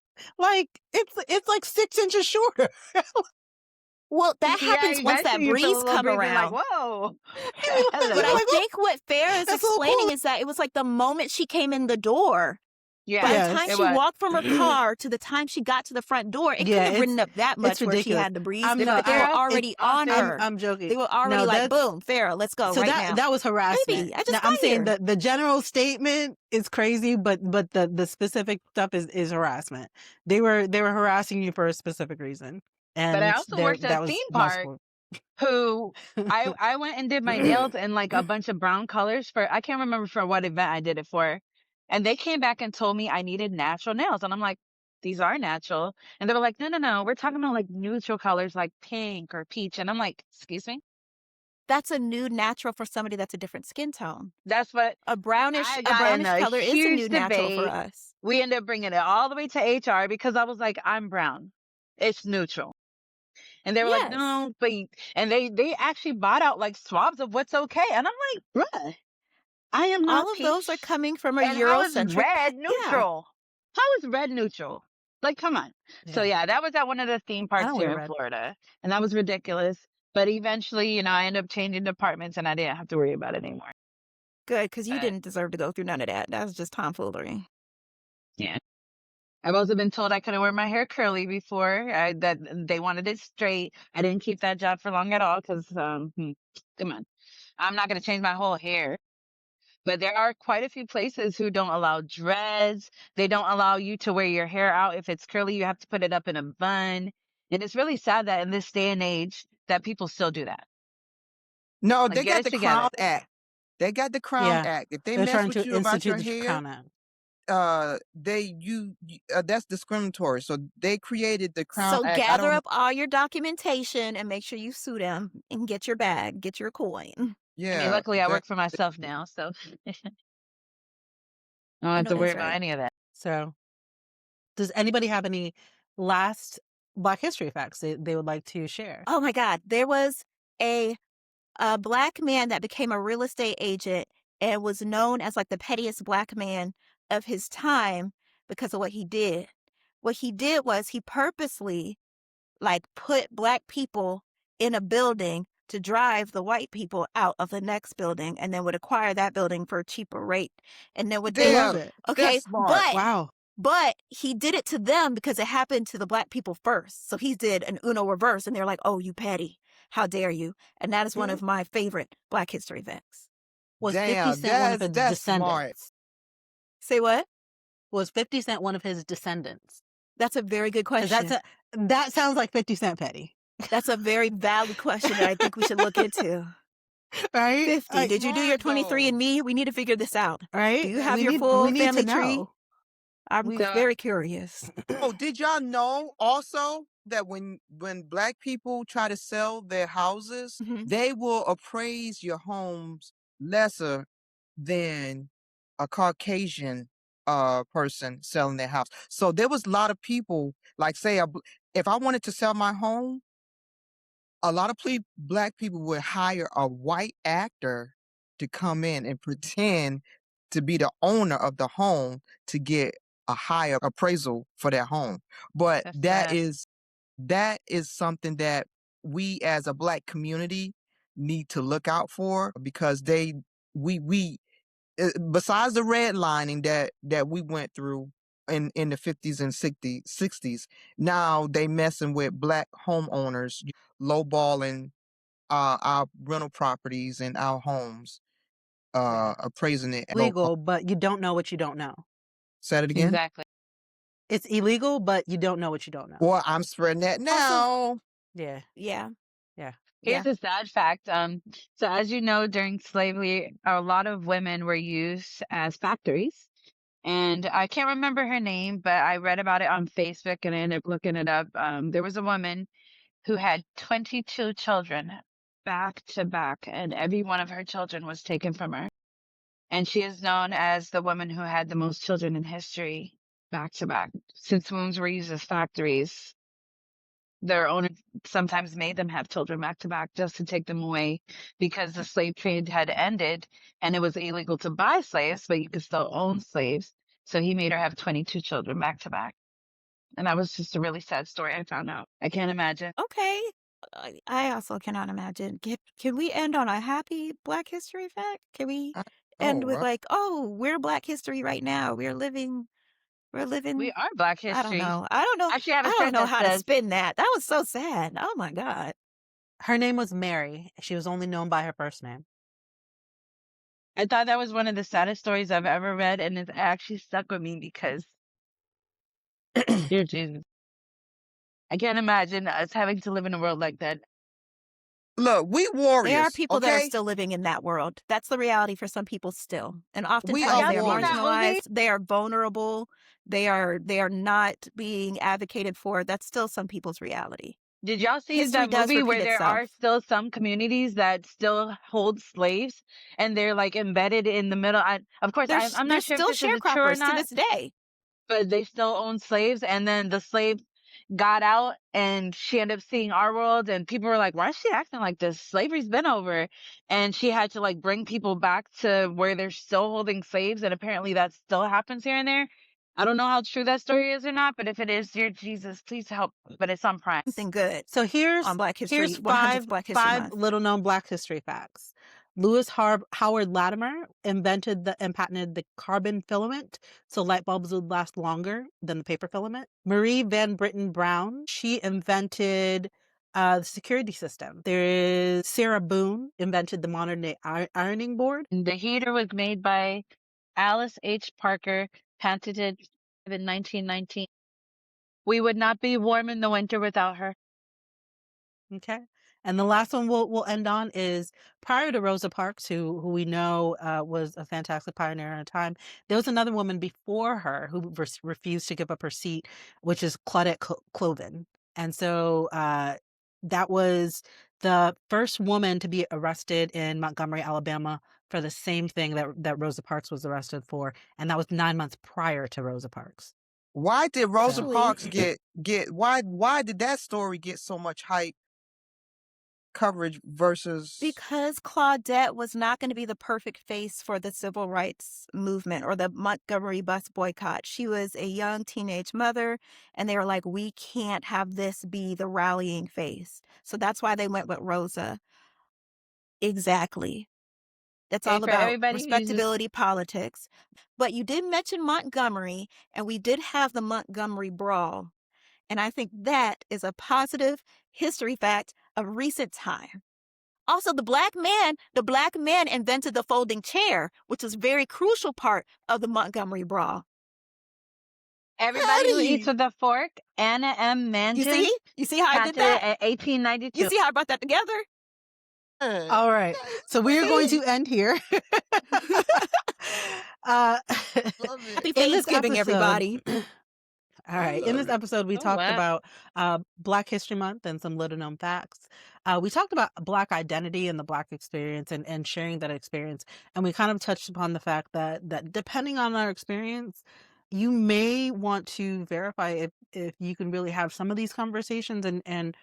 it's like 6 inches shorter. Well, that Yeah, happens once that eventually you feel a breeze little come breeze and like, around. whoa, But I hello. Like, oh, think what Farrah is that's so cool. explaining is that it was like the moment she came in the door, by the Yeah, time Yes. it she was. walked from her car to the time she got to the front door, it couldn't Yeah, have ridden up that it's much where she ridiculous. had the breeze. I'm The no, But they were mascara, it already oh, on sis. her. I'm joking. They were already No, like, that's boom, Farrah, let's go so right now. that was harassment. Baby, I Now just I'm got saying here. that the general statement is crazy, but the specific stuff is harassment. They were harassing you for a specific reason, But I and also worked at a that was theme park multiple. who I went and did my nails in like a bunch of brown colors for, I can't remember for what event I did it for. And they came back and told me I needed natural nails. And I'm like, these are natural. And they were like, no, no, no. We're talking about like neutral colors like pink or peach. And I'm like, excuse me? That's a nude natural for somebody that's a different skin tone. That's what I A got in brownish a color is a huge nude natural for debate. us. We ended up bringing it all the way to HR because I was like, I'm brown. It's neutral. And they were like, Yes. no, but and they actually bought out like swabs of what's okay. And I'm like, bruh, I am not All of those are peach. coming from a And how is Eurocentric red yeah. neutral? How is red neutral? Like, come on. So Yeah, yeah, that was at one of the theme I parks don't here wear in red. Florida. And that was ridiculous. But eventually, I ended up changing departments and I didn't have to worry about it anymore. Good, because you But didn't deserve to go through none of that. That's just tomfoolery. yeah. I've also been told I couldn't wear my hair curly before. That they wanted it straight. I didn't keep that job for long at all because, come on, I'm not gonna change my whole hair. But there are quite a few places who don't allow dreads. They don't allow you to wear your hair out if it's curly. You have to put it up in a bun, and it's really sad that in this day and age that people still do that. No, Like, they get got it the together. Crown Act. They got the Crown Yeah, Act. If they they're mess trying with to you about institute your the hair, Crown Act. that's discriminatory. So they created the Crown So Act. I gather don't. up all your documentation and make sure you sue them and get your bag, get your coin. I mean, Yeah, luckily I that work for myself now, so I don't I have know to worry that's about right. any of that. So, does anybody have any last Black History facts they would like to share? Oh my God. There was a Black man that became a real estate agent and was known as like the pettiest Black man of his time because of what he did. What he did was he purposely like put Black people in a building to drive the white people out of the next building and then would acquire that building for a cheaper rate. And then would I they, love damn, it. that's okay, smart. Wow. but he did it to them because it happened to the Black people first. So he did an Uno reverse and they're like, oh, you petty. How dare you? And that is one of my favorite Black history facts. Was 50 Damn, Cent one of his that's smart. descendants? Say what? Was 50 Cent one of his descendants? That's a very good Because question. that sounds like 50 Cent petty, That's a very valid question that I think we should look into. right? 50. Like, Did you do your Smart though. 23andMe? We need to figure this out. right? Do you have your full We need to family tree? know. I'm We So very curious. Oh, did y'all know also that when Black people try to sell their houses, Mhm. they will appraise your homes lesser than a Caucasian person selling their house. So there was a lot of people, like say, if I wanted to sell my home, a lot of Black people would hire a white actor to come in and pretend to be the owner of the home to get a higher appraisal for their home. But that's that sad. is something that we as a Black community need to look out for because we besides the redlining that we went through in the 50s and 60s, now they messing with Black homeowners, lowballing our rental properties and our homes, Yeah. appraising it low. Legal, but you don't know what you don't know. Say it again. Exactly. It's illegal, but you don't know what you don't know. Well, I'm spreading that Also, now. Yeah. yeah, Yeah. yeah. Here's a sad fact. So as you know, during slavery, a lot of women were used as factories. And I can't remember her name, but I read about it on Facebook and I ended up looking it up. There was a woman who had 22 children back to back, and every one of her children was taken from her. And she is known as the woman who had the most children in history back to back. Since wombs were used as factories, their owners sometimes made them have children back to back just to take them away because the slave trade had ended and it was illegal to buy slaves, but you could still own slaves. So he made her have 22 children back to back. And that was just a really sad story I found out. I can't imagine. Okay. I also cannot imagine. Can we end on a happy Black History fact? Can we I end know, with right? like, oh, we're Black History right now. We're We living. are Black I don't history. know. I don't know. Actually, I have I a don't shirt know that how to says, spin that. That was so sad. Oh my God. Her name was Mary. She was only known by her first name. I thought that was one of the saddest stories I've ever read, and it actually stuck with me because, dear Jesus, I can't imagine us having to live in a world like that. Look, we There are warriors, people that are okay? still living in that world. That's the reality for some people still. And We oftentimes are Y'all they are seen that warriors. movie? marginalized, they are vulnerable, they are not being advocated for. That's still some people's reality. Did y'all see History that does movie repeat where there itself. are still some communities that still hold slaves and they're like embedded in the middle? Of course, I'm not There's sure if still this is true or sharecroppers to not, this day. but they still own slaves. And then the slave got out and she ended up seeing our world. And people were like, why is she acting like this? Slavery's been over. And she had to like bring people back to where they're still holding slaves. And apparently that still happens here and there. I don't know how true that story is or not, but if it is, dear Jesus, please help. But it's on Prime. Something good So on Black here's History, 100th Black History five Month. little known Black history facts. Howard Latimer invented and patented the carbon filament, so light bulbs would last longer than the paper filament. Marie Van Britten Brown, she invented the security system. There is Sarah Boone, invented the modern day ironing board. The heater was made by Alice H. Parker, patented in 1919. We would not be warm in the winter without her. Okay. And the last one we'll end on is prior to Rosa Parks, who we know was a fantastic pioneer at a time. There was another woman before her who refused to give up her seat, which is Claudette Colvin. And so that was the first woman to be arrested in Montgomery, Alabama, for the same thing that Rosa Parks was arrested for, and that was 9 months prior to Rosa Parks. Why did Rosa So Parks get why did that story get so much hype coverage versus Because Claudette was not going to be the perfect face for the civil rights movement or the Montgomery bus boycott. She was a young teenage mother, and they were like, we can't have this be the rallying face. So that's why they went with Rosa. Exactly. That's Okay, all for about everybody who's just respectability politics. But you did mention Montgomery, and we did have the Montgomery Brawl. And I think that is a positive history fact of recent time. Also, the black man invented the folding chair, which was a very crucial part of the Montgomery Brawl. everybody who eats Patty? with a fork. Anna M. You Mansion, see? You see how I did patented that? at You 1892. see how I brought that together? all right. So we are going to end here. uh, Love Happy it. in this Thanksgiving, episode, everybody. all right. In Love this it. episode, we Oh, talked wow. about Black History Month and some little known facts. We talked about Black identity and the Black experience and sharing that experience. And we kind of touched upon the fact that depending on our experience, you may want to verify if you can really have some of these conversations and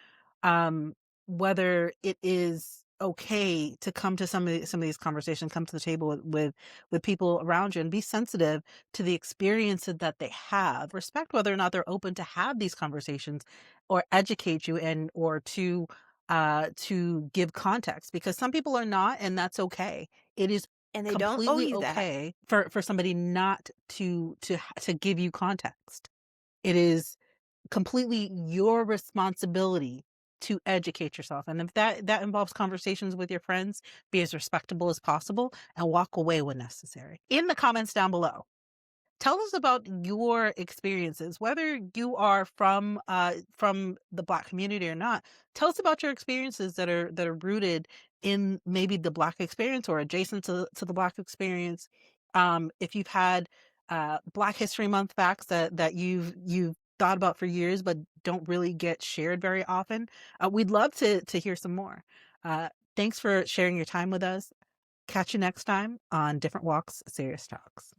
um, whether it is okay to come to some of these conversations, come to the table with people around you and be sensitive to the experiences that they have. Respect whether or not they're open to have these conversations or educate you and or to give context, because some people are not, and that's okay. It is And they don't owe completely you that. okay for somebody not to give you context. It is completely your responsibility to educate yourself. And if that involves conversations with your friends, be as respectable as possible and walk away when necessary. In the comments down below, Tell us about your experiences, whether you are from the Black community or not. Tell us about your experiences that are rooted in maybe the Black experience or adjacent to the Black experience. If you've had Black History Month facts that you've thought about for years but don't really get shared very often, we'd love to hear some more. Thanks for sharing your time with us. Catch you next time on Different Walks, Serious Talks.